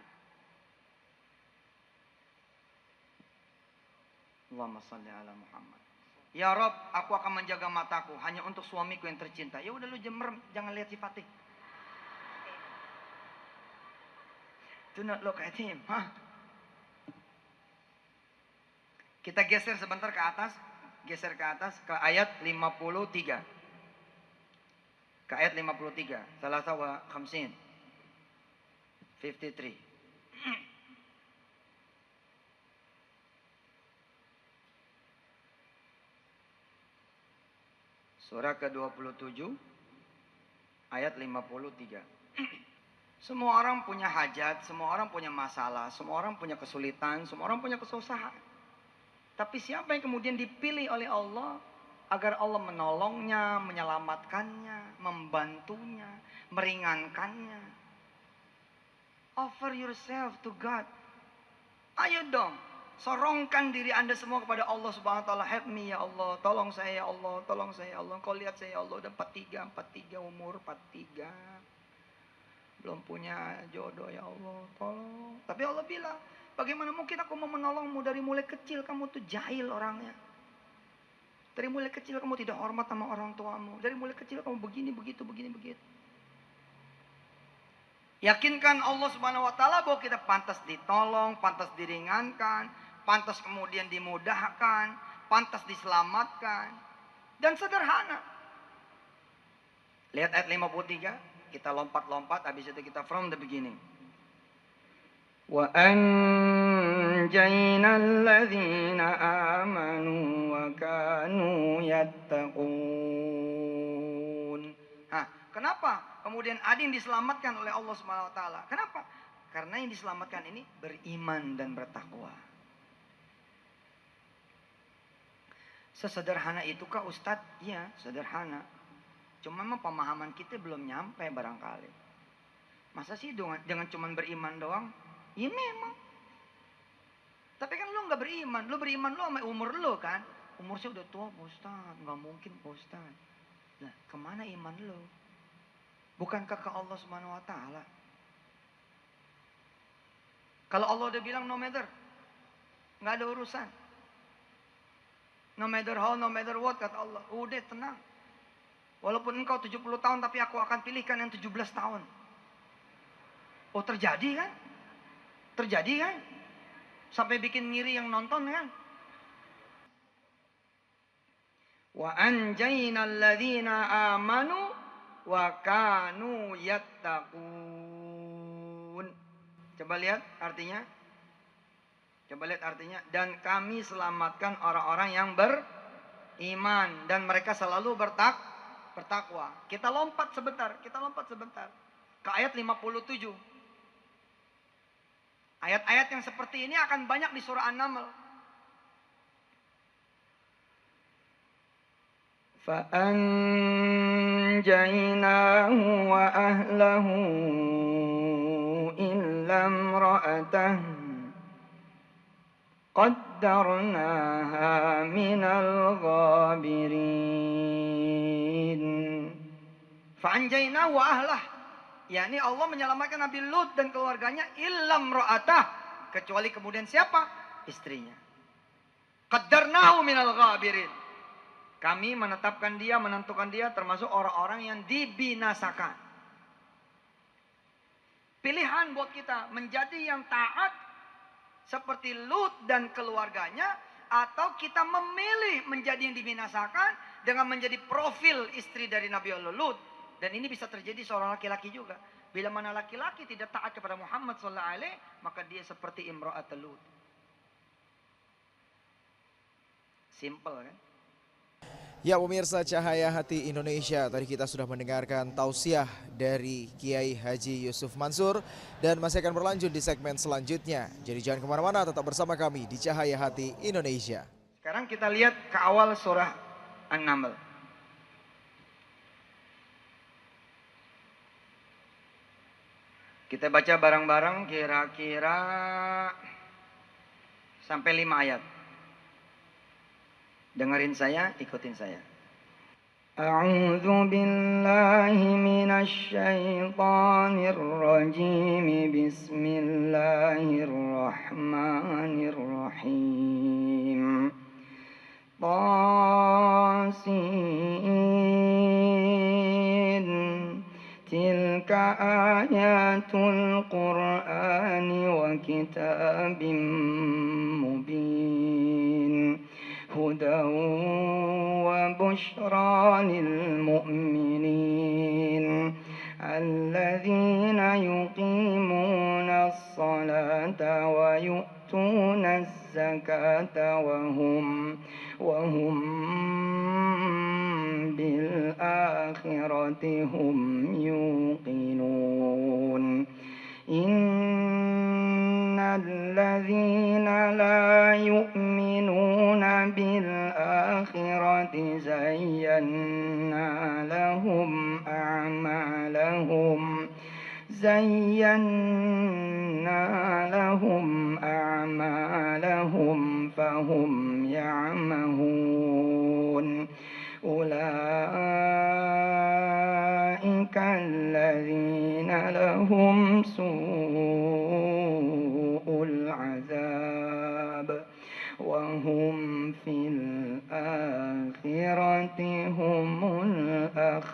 Allahumma salli ala Muhammad. Ya Rob, aku akan menjaga mataku hanya untuk suamiku yang tercinta. Ya udah lu jemer, jangan lihat sifatnya. Do not look at him. Kita geser sebentar ke atas. Geser ke atas ke ayat 53. Ke ayat 53. Salah sawa khamsin. 53. Surah ke-27 ayat 53. Semua orang punya hajat, semua orang punya masalah, semua orang punya kesulitan, semua orang punya kesusahan. Tapi siapa yang kemudian dipilih oleh Allah agar Allah menolongnya, menyelamatkannya, membantunya, meringankannya? Offer yourself to God. Ayo dong, sorongkan diri Anda semua kepada Allah Subhanahu wa taala. Help me ya Allah, tolong saya ya Allah, tolong saya ya Allah. Kau lihat saya ya Allah udah 43 umur 43. Belum punya jodoh ya Allah, tolong. Tapi Allah bilang, bagaimana mungkin aku mau menolongmu dari mulai kecil kamu tuh jahil orangnya. Dari mulai kecil kamu tidak hormat sama orang tuamu. Dari mulai kecil kamu begini, begitu, begini, begitu. Yakinkan Allah Subhanahu wa taala bahwa kita pantas ditolong, pantas diringankan, pantas kemudian dimudahkan, pantas diselamatkan. Dan sederhana. Lihat ayat 53, kita lompat-lompat, habis itu kita from the beginning. Wa anjayna alladhina amanu wa kanu yattaqun. Kenapa kemudian ada yang diselamatkan oleh Allah Subhanahu wa taala? Kenapa? Karena yang diselamatkan ini beriman dan bertakwa. Sesederhana itukah Ustadz? Iya, sederhana. Cuma memang pemahaman kita belum nyampe barangkali. Masa sih dengan cuma beriman doang? Ya memang. Tapi kan lu gak beriman. Lu beriman lu sama umur lu kan. Umur saya udah tua Pak Ustaz. Gak mungkin Pak Ustaz. Nah kemana iman lu? Bukankah ke Allah Subhanahu wa ta'ala? Kalau Allah udah bilang no matter. Gak ada urusan. No matter how, no matter what kata Allah. Udah tenang. Walaupun engkau 70 tahun tapi aku akan pilihkan yang 17 tahun. Oh terjadi kan? Terjadi kan? Sampai bikin ngiri yang nonton kan? Wa anjayna alladhina amanu wa kanu yattaqun. Coba lihat artinya. Coba lihat artinya. Dan kami selamatkan orang-orang yang beriman. Dan mereka selalu bertakwa. Kita lompat sebentar. Ke ayat 57. Ayat-ayat yang seperti ini akan banyak di surah An-Naml. فَأَنْجَيْنَاهُ وَأَهْلَهُ إِلَّا امْرَأَتَهُ قَدَّرْنَاهَا مِنَ الْغَابِرِينَ. فَأَنْجَيْنَاهُ وَأَهْلَهُ, yakni Allah menyelamatkan Nabi Lut dan keluarganya, illam ra'atah, kecuali kemudian siapa? Istrinya. Qaddarnahu minal ghabirin. Kami menetapkan dia, menentukan dia termasuk orang-orang yang dibinasakan. Pilihan buat kita menjadi yang taat seperti Lut dan keluarganya, atau kita memilih menjadi yang dibinasakan dengan menjadi profil istri dari Nabi Allah Lut. Dan ini bisa terjadi seorang laki-laki juga. Bila mana laki-laki tidak taat kepada Muhammad SAW, maka dia seperti Imra'at Lut. Simple kan? Ya pemirsa Cahaya Hati Indonesia, tadi kita sudah mendengarkan tausiah dari Kiai Haji Yusuf Mansur dan masih akan berlanjut di segmen selanjutnya. Jadi jangan kemana-mana, tetap bersama kami di Cahaya Hati Indonesia. Sekarang kita lihat ke awal surah An-Naml. Kita baca bareng-bareng kira-kira sampai 5 ayat. Dengerin saya, ikutin saya. A'udzu billahi minasy syaithanir rajim. Bismillahirrahmanirrahim. Tasin. Tilka ayatul Qur'ani wa kitabim mubin. هدى وبشرى للمؤمنين الذين يقيمون الصلاة ويؤتون الزكاة وهم بالآخرة هم يوقنون إن الذين لا يؤمنون بالآخرة زينا لهم أعمالهم فهم يعمهون أولئك الذين لهم سوء العذاب وهم في الآخرة هم الأخسرون.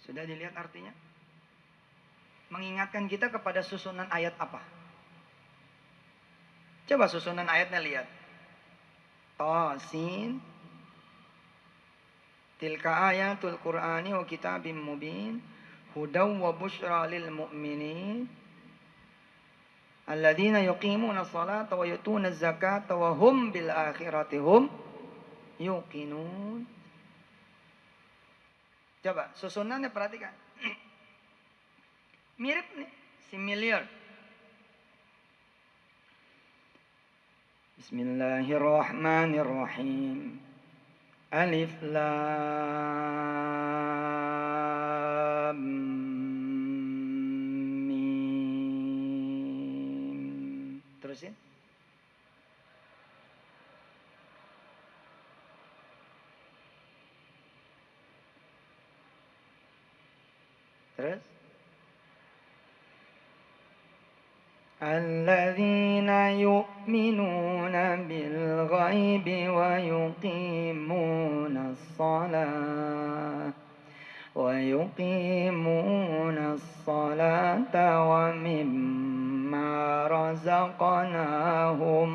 Sudah dilihat artinya? Mengingatkan kita kepada susunan ayat apa? Coba susunan ayatnya lihat. Tasin. Tilka ayatul Qur'ani wa kitabim mubin. Hudaw wa bushra lil mu'minin. Alladzina yuqimuna salata wa yutuna zakata wa hum bil akhirati hum yuqinun. Coba susunannya perhatikan. Mirip nih, similar. Bismillahirrahmanirrahim. Alif lam mim. Terusin. Terus. الذين يؤمنون بالغيب ويقيمون الصلاة ومما رزقناهم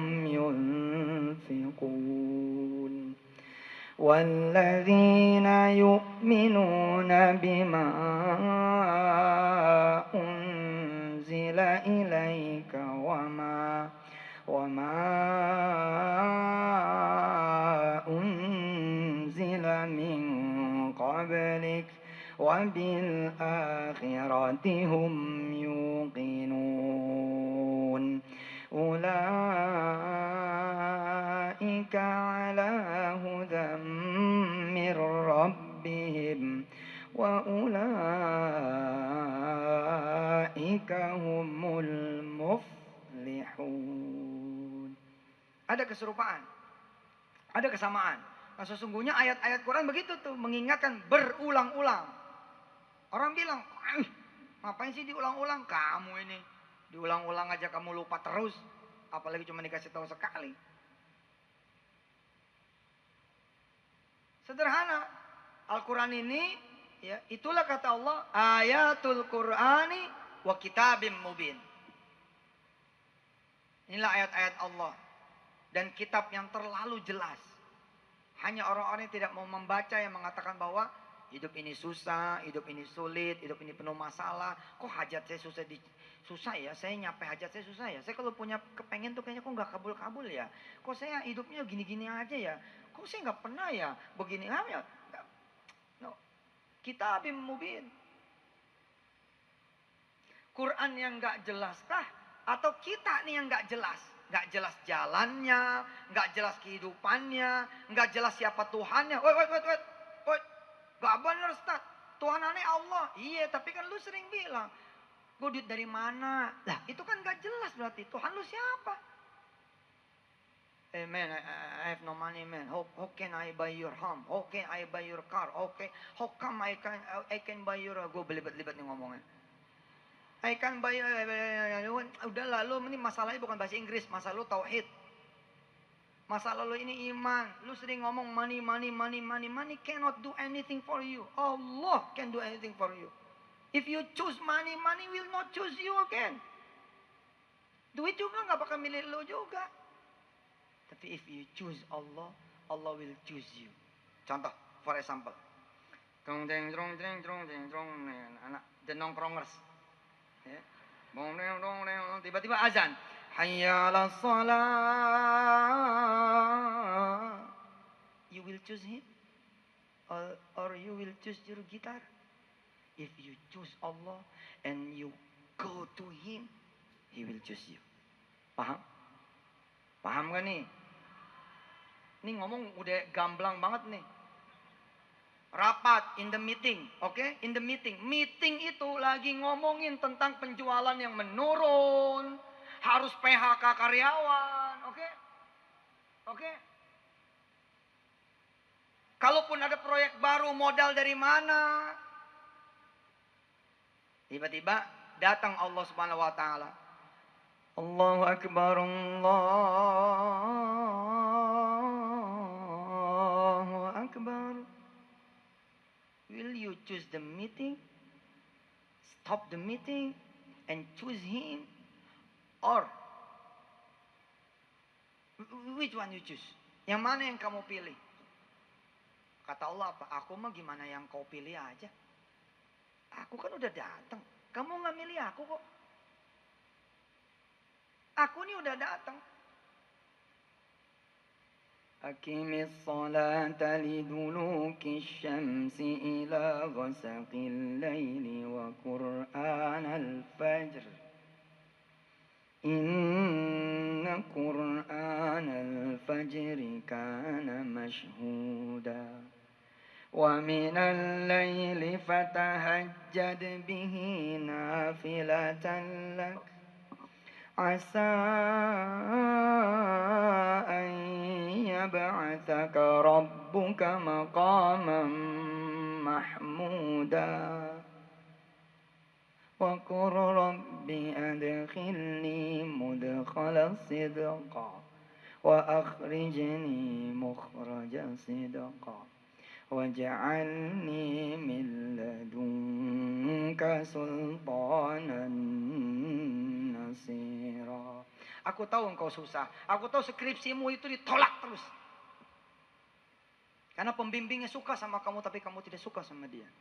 ينفقون والذين يؤمنون بما أنزل إليك وما أنزل من قبلك وبالآخرة هم يوقنون أولئك على هدى من ربهم وأولئك هم المفلحون. Ada keserupaan, ada kesamaan. Nah, sesungguhnya ayat-ayat Quran begitu tuh, mengingatkan berulang-ulang. Orang bilang, ngapain sih diulang-ulang? Kamu ini diulang-ulang aja kamu lupa terus, apalagi cuma dikasih tahu sekali. Sederhana, Al-Quran ini Ya, itulah kata Allah, ayatul Qur'ani wa kitabim mubin. Inilah ayat-ayat Allah dan kitab yang terlalu jelas. Hanya orang-orang yang tidak mau membaca yang mengatakan bahwa hidup ini susah, hidup ini sulit, hidup ini penuh masalah. Kok hajat saya susah ya? Saya nyampe hajat saya susah ya? Saya kalau punya kepengen tuh kayaknya kok nggak kabul-kabul ya? Kok saya hidupnya gini-gini aja ya? Kok saya nggak pernah ya begini? Ya? No. Kitabim mubin. Quran yang nggak jelaskah? Atau kita nih yang nggak jelas? Nggak jelas jalannya, nggak jelas kehidupannya, nggak jelas siapa Tuhannya. Wait. Gak bener Ustaz. Tuhan aneh Allah. Iya, tapi kan lu sering bilang, gue duit dari mana? Lah, itu kan nggak jelas berarti. Tuhan lu siapa? Man, I have no money, man. How can I buy your home? How can I buy your car? Okay, how come I can buy your... Gue belibet-libet nih ngomongnya. I can buy... Udah lalu, ini masalahnya bukan bahasa Inggris. Masalah lu tauhid. Masalah lu ini iman. Lu sering ngomong money. Money cannot do anything for you. Allah can do anything for you. If you choose money will not choose you again. Duit juga gak bakal milih lu juga. Tapi if you choose Allah, Allah will choose you. Contoh, for example. Anak the nongkrongers. Ya. Tiba-tiba azan. Hayya 'alas shalah. You will choose him or you will choose your guitar. If you choose Allah and you go to him, he will choose you. Paham? Paham gak nih? Ini ngomong udah gamblang banget nih. Rapat, in the meeting, oke? In the meeting. Meeting itu lagi ngomongin tentang penjualan yang menurun. Harus PHK karyawan, oke? Oke? Kalaupun ada proyek baru, modal dari mana? Tiba-tiba datang Allah Subhanahu wa taala. Allahu Akbar, Allahu Akbar. Will you choose the meeting? Stop the meeting and choose him? Or which one you choose? Yang mana yang kamu pilih? Kata Allah apa? Aku mah gimana yang kau pilih aja. Aku kan udah datang. Kamu gak milih aku kok. Aku nih udah datang. Aqimis salata liduluki syamsi ila ghasaqil layli wa qur'anal fajr. Inna qur'anal fajri kana mashhuda. ومن الليل فتهجد به نافلة لك عسى أن يبعثك ربك مقاما محمودا وقل رب أدخلني مدخل صدق وأخرجني مخرج صدق waj'alni min ladunka sultanan nasira. Aku tahu engkau susah. Aku tahu skripsimu itu ditolak terus. Karena pembimbingnya suka sama kamu tapi kamu tidak suka sama dia.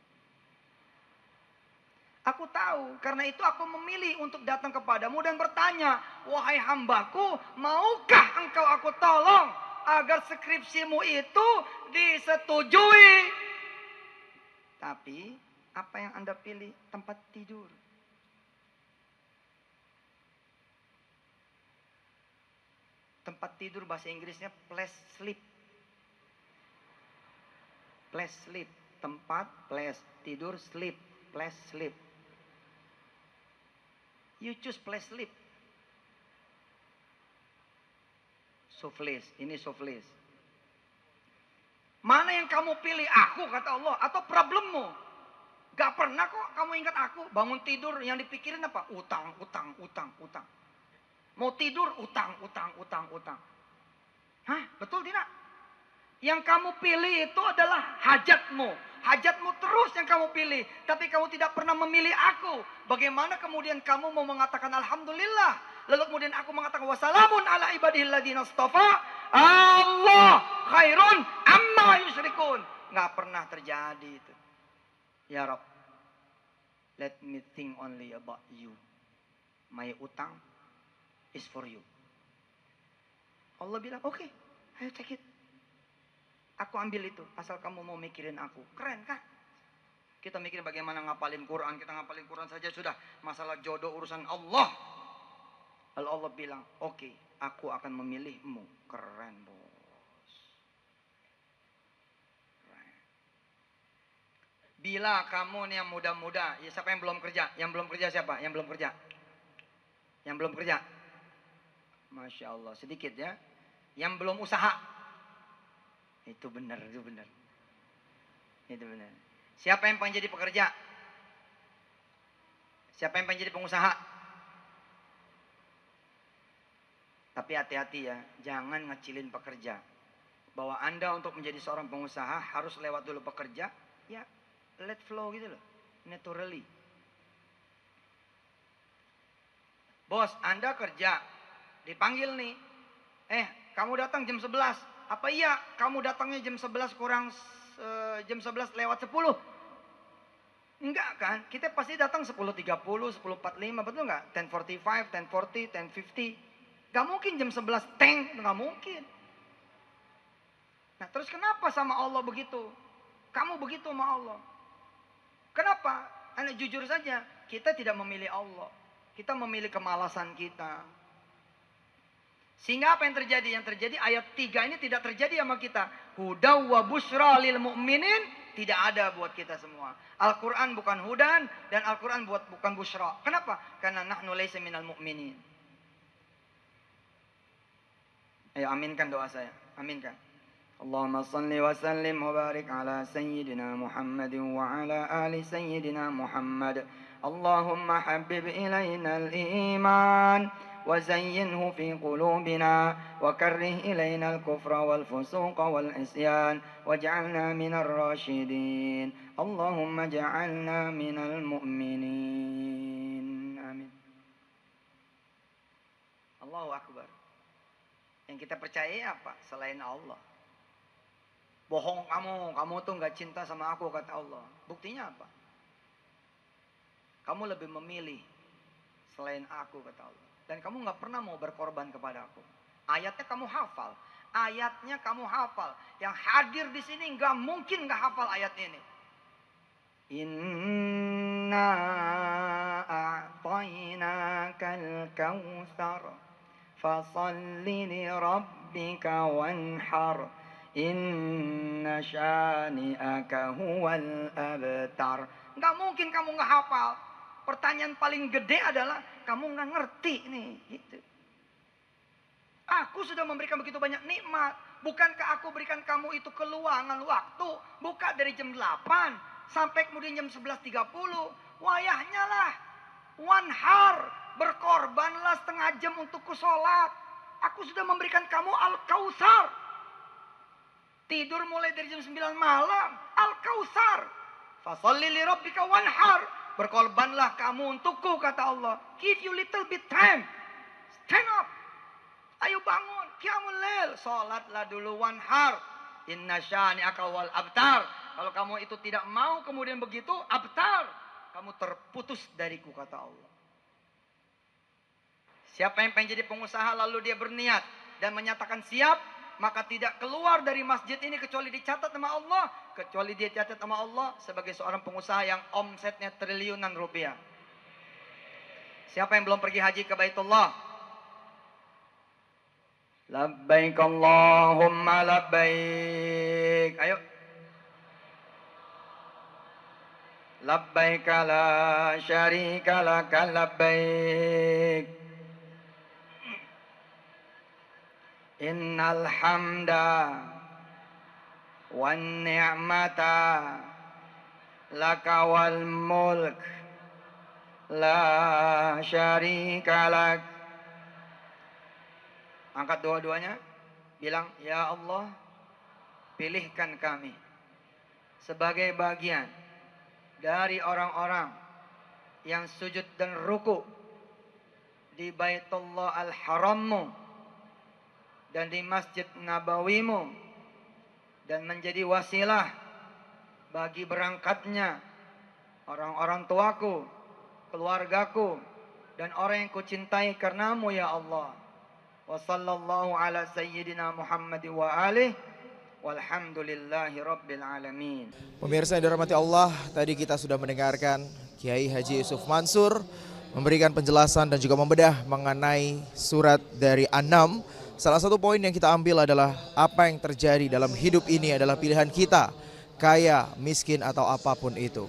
Aku tahu, karena itu aku memilih untuk datang kepadamu dan bertanya, wahai hambaku, maukah engkau aku tolong agar skripsimu itu disetujui. Tapi apa yang Anda pilih? Tempat tidur. Tempat tidur bahasa Inggrisnya place sleep. Place sleep. Tempat, place, tidur, sleep. Place sleep. You choose place sleep. Suflis, ini suflis. Mana yang kamu pilih? Aku kata Allah atau problemmu? Gak pernah kok kamu ingat aku. Bangun tidur yang dipikirin apa? Utang. Mau tidur utang. Hah? Betul tidak? Yang kamu pilih itu adalah hajatmu. Hajatmu terus yang kamu pilih. Tapi kamu tidak pernah memilih aku. Bagaimana kemudian kamu mau mengatakan alhamdulillah. Lalu kemudian aku mengatakan wassalamun ala ibadilladzina astafa. Allah khairun amma yusyrikun. Nggak pernah terjadi itu. Ya Rabb, let me think only about you. My utang is for you. Allah bilang, oke, ayo take it. Aku ambil itu, asal kamu mau mikirin aku. Keren kan? Kita mikirin bagaimana ngapalin Quran. Kita ngapalin Quran saja sudah. Masalah jodoh urusan Allah. Lalu Allah bilang, oke, aku akan memilihmu. Keren, bos. Keren. Bila kamu nih yang muda-muda, ya siapa yang belum kerja? Yang belum kerja siapa? Yang belum kerja? Yang belum kerja? Masya Allah, sedikit ya. Yang belum usaha. Itu benar, itu benar. Itu benar. Siapa yang pengen jadi pekerja? Siapa yang pengen jadi pengusaha? Tapi hati-hati ya, jangan ngecilin pekerja. Bahwa Anda untuk menjadi seorang pengusaha harus lewat dulu pekerja, ya let flow gitu loh, naturally. Bos, Anda kerja, dipanggil nih, kamu datang jam 11. Apa iya kamu datangnya jam 11 kurang jam 11 lewat 10? Enggak kan? Kita pasti datang 10.30, 10.45, betul enggak? 10.45, 10.40, 10.50. Gak mungkin jam 11 teng, enggak mungkin. Nah, terus kenapa sama Allah begitu? Kamu begitu sama Allah. Kenapa? Karena jujur saja, kita tidak memilih Allah. Kita memilih kemalasan kita. Sehingga apa yang terjadi? Yang terjadi ayat 3 ini tidak terjadi sama kita. Huda wa busyra lil mu'minin. Tidak ada buat kita semua. Al-Quran bukan hudan. Dan Al-Quran bukan busyra. Kenapa? Karena nahnu laysa minal mu'minin. Ayo aminkan doa saya. Aminkan. Allahumma salli wa sallim wa barik ala sayyidina Muhammad wa ala ali sayyidina Muhammad. Allahumma habib ilayna al-iman. وزينه في قلوبنا وكره إلينا الكفر والفسوق والعصيان واجعلنا من الراشدين اللهم اجعلنا من المؤمنين آمين. Allahu Akbar. Yang kita percaya apa? Selain Allah. Bohong kamu tuh gak cinta sama aku kata Allah. Buktinya apa? Kamu lebih memilih selain aku kata Allah. Dan kamu gak pernah mau berkorban kepada aku. Ayatnya kamu hafal. Ayatnya kamu hafal. Yang hadir di sini gak mungkin gak hafal ayat ini. Inna a'tainakal kautsar fasalli li rabbika wanhar inna syani'aka huwal abtar. Gak mungkin kamu gak hafal. Pertanyaan paling gede adalah kamu nggak ngerti nih, gitu. Aku sudah memberikan begitu banyak nikmat. Bukankah aku berikan kamu itu keluangan waktu? Buka dari jam 8 sampai kemudian jam 11.30. Wayahnya lah. Wanhar. Berkorbanlah setengah jam untukku sholat. Aku sudah memberikan kamu Al-Kautsar. Tidur mulai dari jam 9 malam. Al-Kautsar. Fasholli li rabbika wanhar. Berkorbanlah kamu untukku kata Allah. Give you little bit time. Stand up. Ayo bangun. Qiyamul lail. Salatlah dulu wanhar. Inna syani'aka wal abtar. Kalau kamu itu tidak mau kemudian begitu. Abtar. Kamu terputus dariku kata Allah. Siapa yang pengen jadi pengusaha lalu dia berniat. Dan menyatakan siap. Maka tidak keluar dari masjid ini kecuali dicatat sama Allah. Kecuali dia catat sama Allah sebagai seorang pengusaha yang omsetnya triliunan rupiah. Siapa yang belum pergi haji ke Baitullah? Labbaik Allahumma labbaik. Ayo. Labbaik la syarika laka labbaik. Innal hamda wan ni'mata laka wal mulk la syarika lak. Angkat dua-duanya, bilang ya Allah, pilihkan kami sebagai bagian dari orang-orang yang sujud dan ruku di Baitullah Al-Harammu dan di Masjid Nabawimu, dan menjadi wasilah bagi berangkatnya orang-orang tuaku, keluargaku, dan orang yang kucintai karenamu ya Allah. Wa sallallahu ala sayyidina Muhammad wa alihi walhamdulillahi rabbil alamin. Pemirsa yang dirahmati Allah, tadi kita sudah mendengarkan Kiai Haji Yusuf Mansur memberikan penjelasan dan juga membedah mengenai surat dari An-Naml. Salah satu poin yang kita ambil adalah apa yang terjadi dalam hidup ini adalah pilihan kita, kaya, miskin atau apapun itu.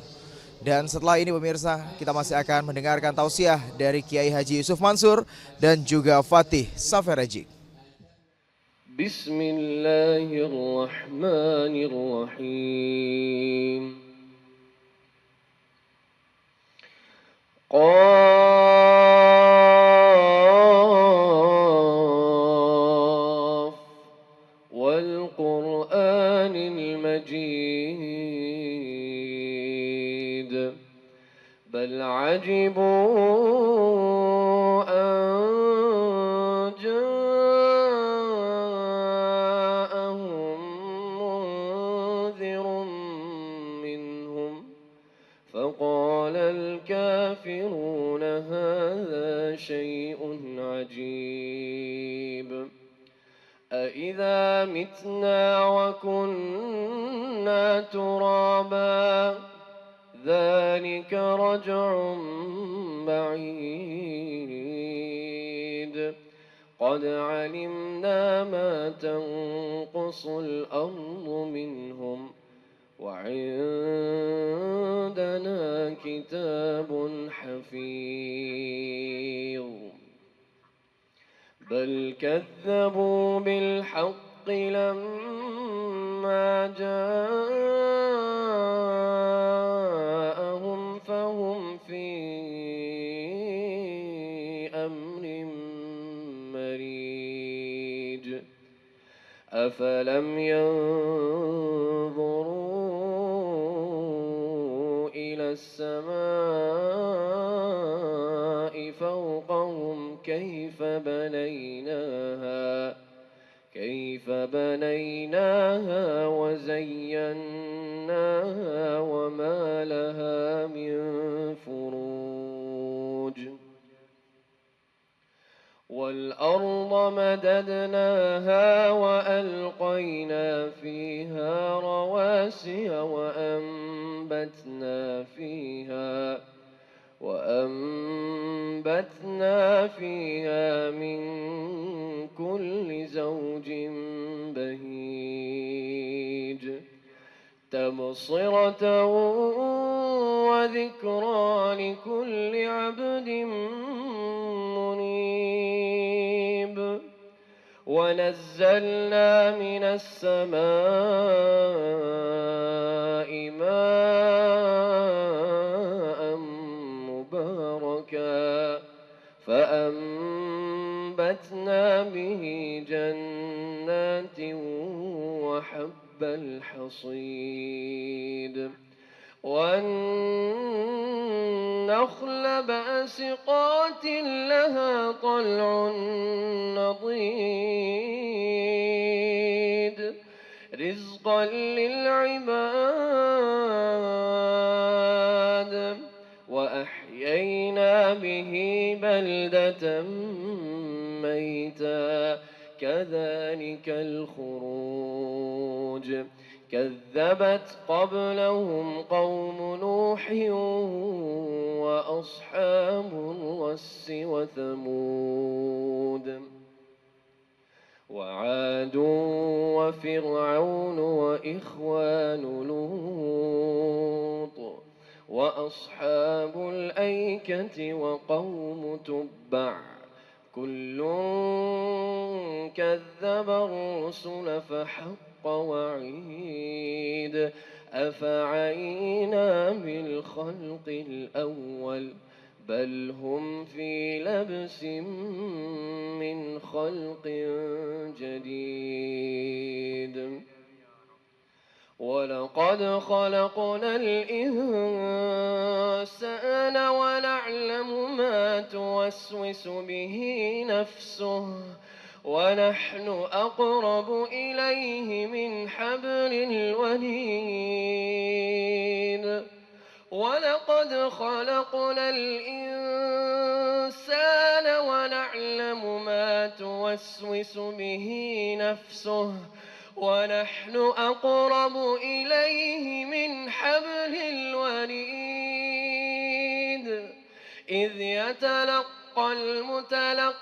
Dan setelah ini pemirsa, kita masih akan mendengarkan tausiah dari Kiai Haji Yusuf Mansur dan juga Fatih Safereji. Bismillahirrahmanirrahim. Qaf wal Qur'anil Majid. Bal ajibu an ja'ahum munzirun minhum faqala al-kafirun hadha shay'un ajib. أَإِذَا مِتْنَا وَكُنَّا تُرَابًا ذَلِكَ رَجْعٌ بَعِيدٌ قَدْ عَلِمْنَا مَا تَنقُصُ الْأَرْضُ مِنْهُمْ وَعِندَنَا كِتَابٌ حَفِيظٌ بل كذبوا بالحق لما جاءهم فهم في أمر مريج أفلم ينظروا إلى السماء فوقهم كيف بنيناها وزيناها وما لها من فروج والأرض مددناها وألقينا فيها رواسي وأنبتنا فيها من كل زوج بهيج تبصرة وذكرى لكل عبد منيب ونزلنا من السماء ماء مباركا فأنبتنا به جنات وحب الحصيد والنخل باسقات لها طلع نضيد رزقا للعباد وأحيينا به بلدة ميتا كذلك الخروج كذبت قبلهم قوم نوح وأصحاب الرس وثمود وعاد وفرعون وإخوان لوط وأصحاب الأيكة وقوم تبع كل كذب الرسل فحق وعيد أفعينا بالخلق الأول بل هم في لبس من خلق جديد ولقد ولقد خلقنا الإنسان ونعلم ما توسوس به نفسه ونحن أقرب إليه من حبل الوريد ولقد خلقنا الإنسان ونعلم ما توسوس به نفسه ونحن أقرب إليه من حبل الوريد إذ يتلقى المتلقيان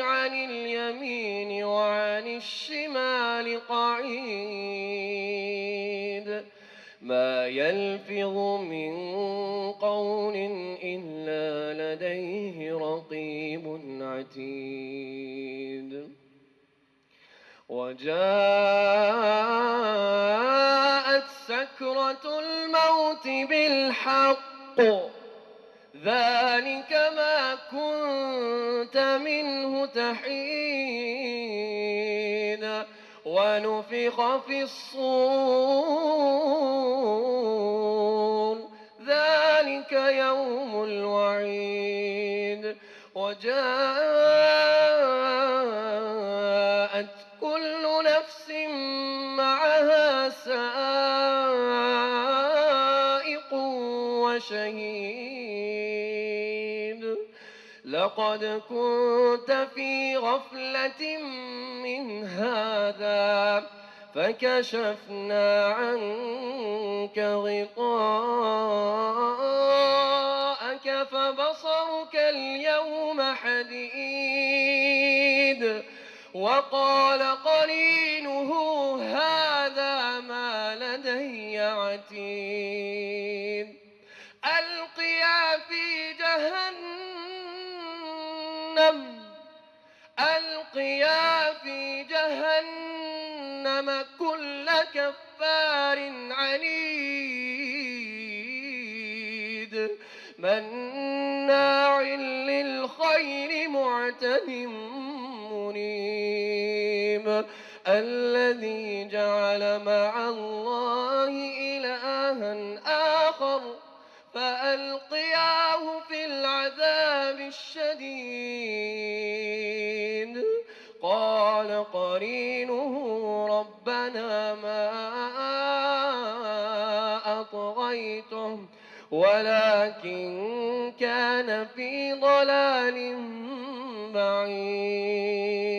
عن اليمين وعن الشمال قعيد ما يلفظ من قول إلا لديه رقيب عتيد وجاءت سكرة الموت بالحق ذلك ما كنت منه تحيد ونفخ في الصور ذلك يوم الوعيد وجاءت كل نفس معها سائق وشهيد لقد كنت في غفلة من هذا فكشفنا عنك غطاءك فبصرك اليوم حديد وقال قرينه هذا ما لدي عتيد ألقيا في جهنم كل كفار عنيد مناع للخير معتد مريب الذي جعل مع الله إلها آخر فألقياه في العذاب الشديد قال قرينه ربنا ما أطغيته ولكن كان في ضلال بعيد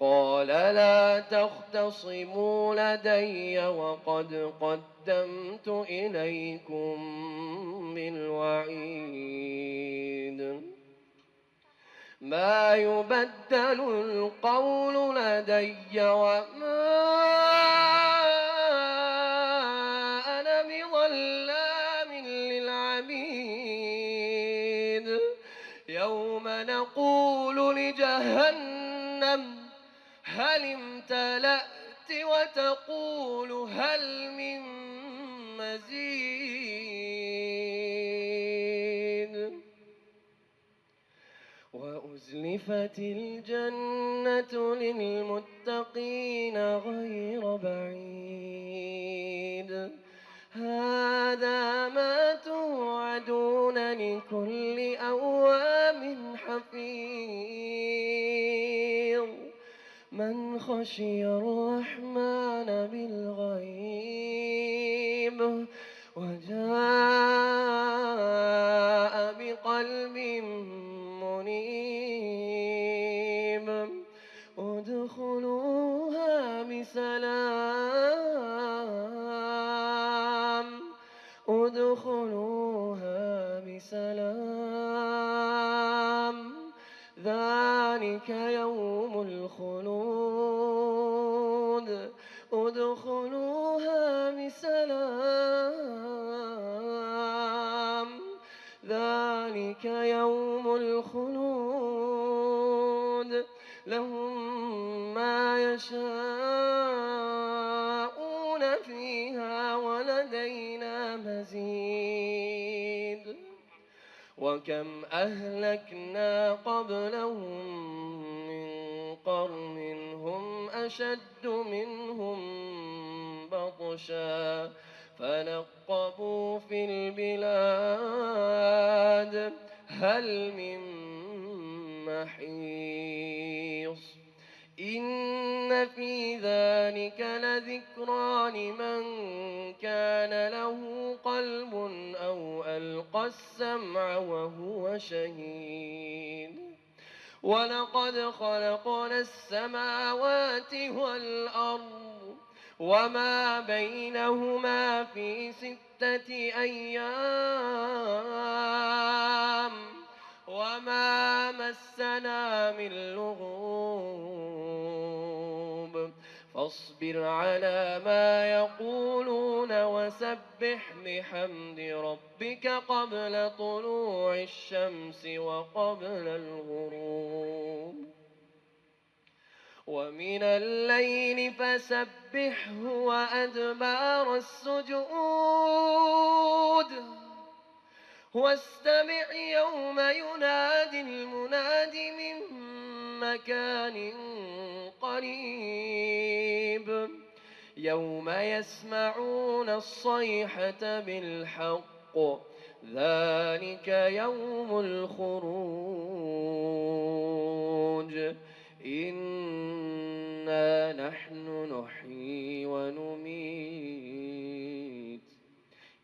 قال لا تختصموا لدي وقد قدمت إليكم بالوعيد ما يبدل القول لدي وما أنا بظلام للعبيد يوم نقول لجهنم هل امتلأت وتقول هل من مزيد وأزلفت الجنة للمتقين غير بعيد هذا ما توعدون لكل أواب حفيظ من خشي الرحمن بالغيب وجاء بقلب منيب ادخلوها بسلام ذلك يوم الخلود ادخلوها بسلام ذلك يوم الخلود لهم ما يشاءون فيها ولدينا مزيد وكم أهلكنا قبلهم من قرن هم أشد منهم بطشا يغشى فنقبوا في البلاد هل من محيص إن في ذلك لذكرى لمن كان له قلب أو ألقى السمع وهو شهيد ولقد خلقنا السماوات والأرض وما بينهما في 6 أيام وما مسنا من لغوب فاصبر على ما يقولون وسبح بحمد ربك قبل طلوع الشمس وقبل الغروب ومن الليل فسبحه وأدبار السجود واستمع يوم ينادي المناد من مكان قريب يوم يسمعون الصيحة بالحق ذلك يوم الخروج إنا نحن نحيي ونميت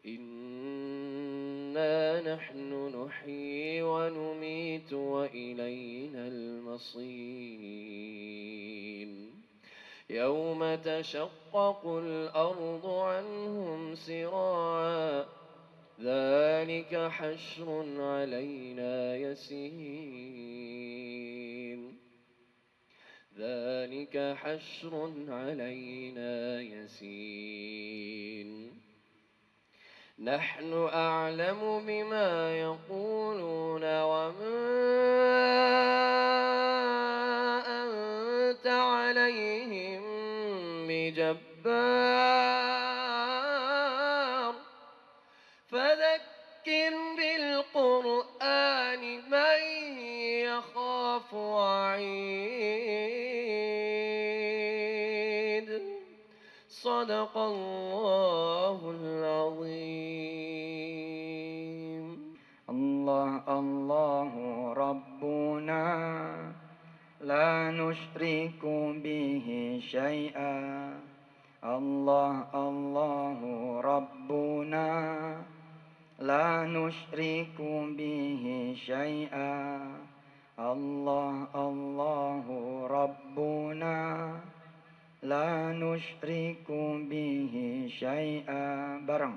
إنا نحن نحيي ونميت وإلينا المصير يوم تشقق الأرض عنهم سراعا ذلك حشر علينا يسير ذلك حشر علينا يسير نحن أعلم بما يقولون وما أنت عليهم بجبار فذكر بالقرآن من يخاف وعيد صدق الله العظيم الله الله ربنا لا نشرك به شيئا الله الله ربنا لا نشرك به شيئا الله الله ربنا لا نشرك به شيئا bareng.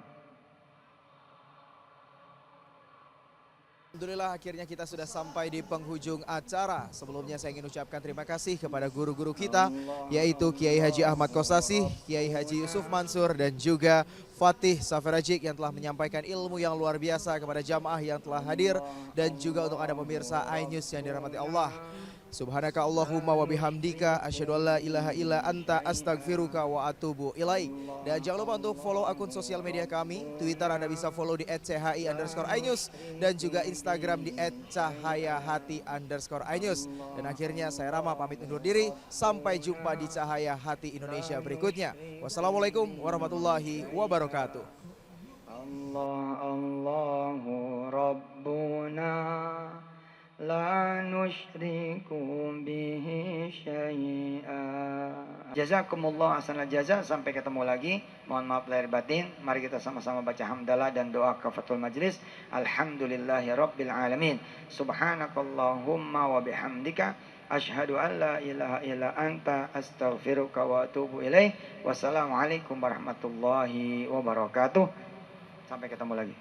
Alhamdulillah akhirnya kita sudah sampai di penghujung acara. Sebelumnya saya ingin ucapkan terima kasih kepada guru-guru kita, yaitu Kiai Haji Ahmad Kosasih, Kiai Haji Yusuf Mansur, dan juga Fatih Safarajik yang telah menyampaikan ilmu yang luar biasa kepada jamaah yang telah hadir, dan juga untuk Anda pemirsa iNews yang dirahmati Allah. Subhanaka Allahumma wa bihamdika asyhadu an la ilaha illa anta astaghfiruka wa atubu ilaik. Dan jangan lupa untuk follow akun sosial media kami. Twitter Anda bisa follow di @chi_inews dan juga Instagram di @cahayahati_inews. Dan akhirnya saya Rama pamit undur diri. Sampai jumpa di Cahaya Hati Indonesia berikutnya. Wassalamualaikum warahmatullahi wabarakatuh. Allah Allahu Rabbuna la nusyriku bihi syai'a. Jazakumullah ahsanal jaza. Sampai ketemu lagi. Mohon maaf lahir batin. Mari kita sama-sama baca hamdalah dan doa kafatul majlis. Alhamdulillahi rabbil alamin. Subhanakallahumma wa bihamdika asyhadu an la ilaha illa anta astaghfiruka wa atubu ilaih. Wassalamualaikum warahmatullahi wabarakatuh. Sampai ketemu lagi.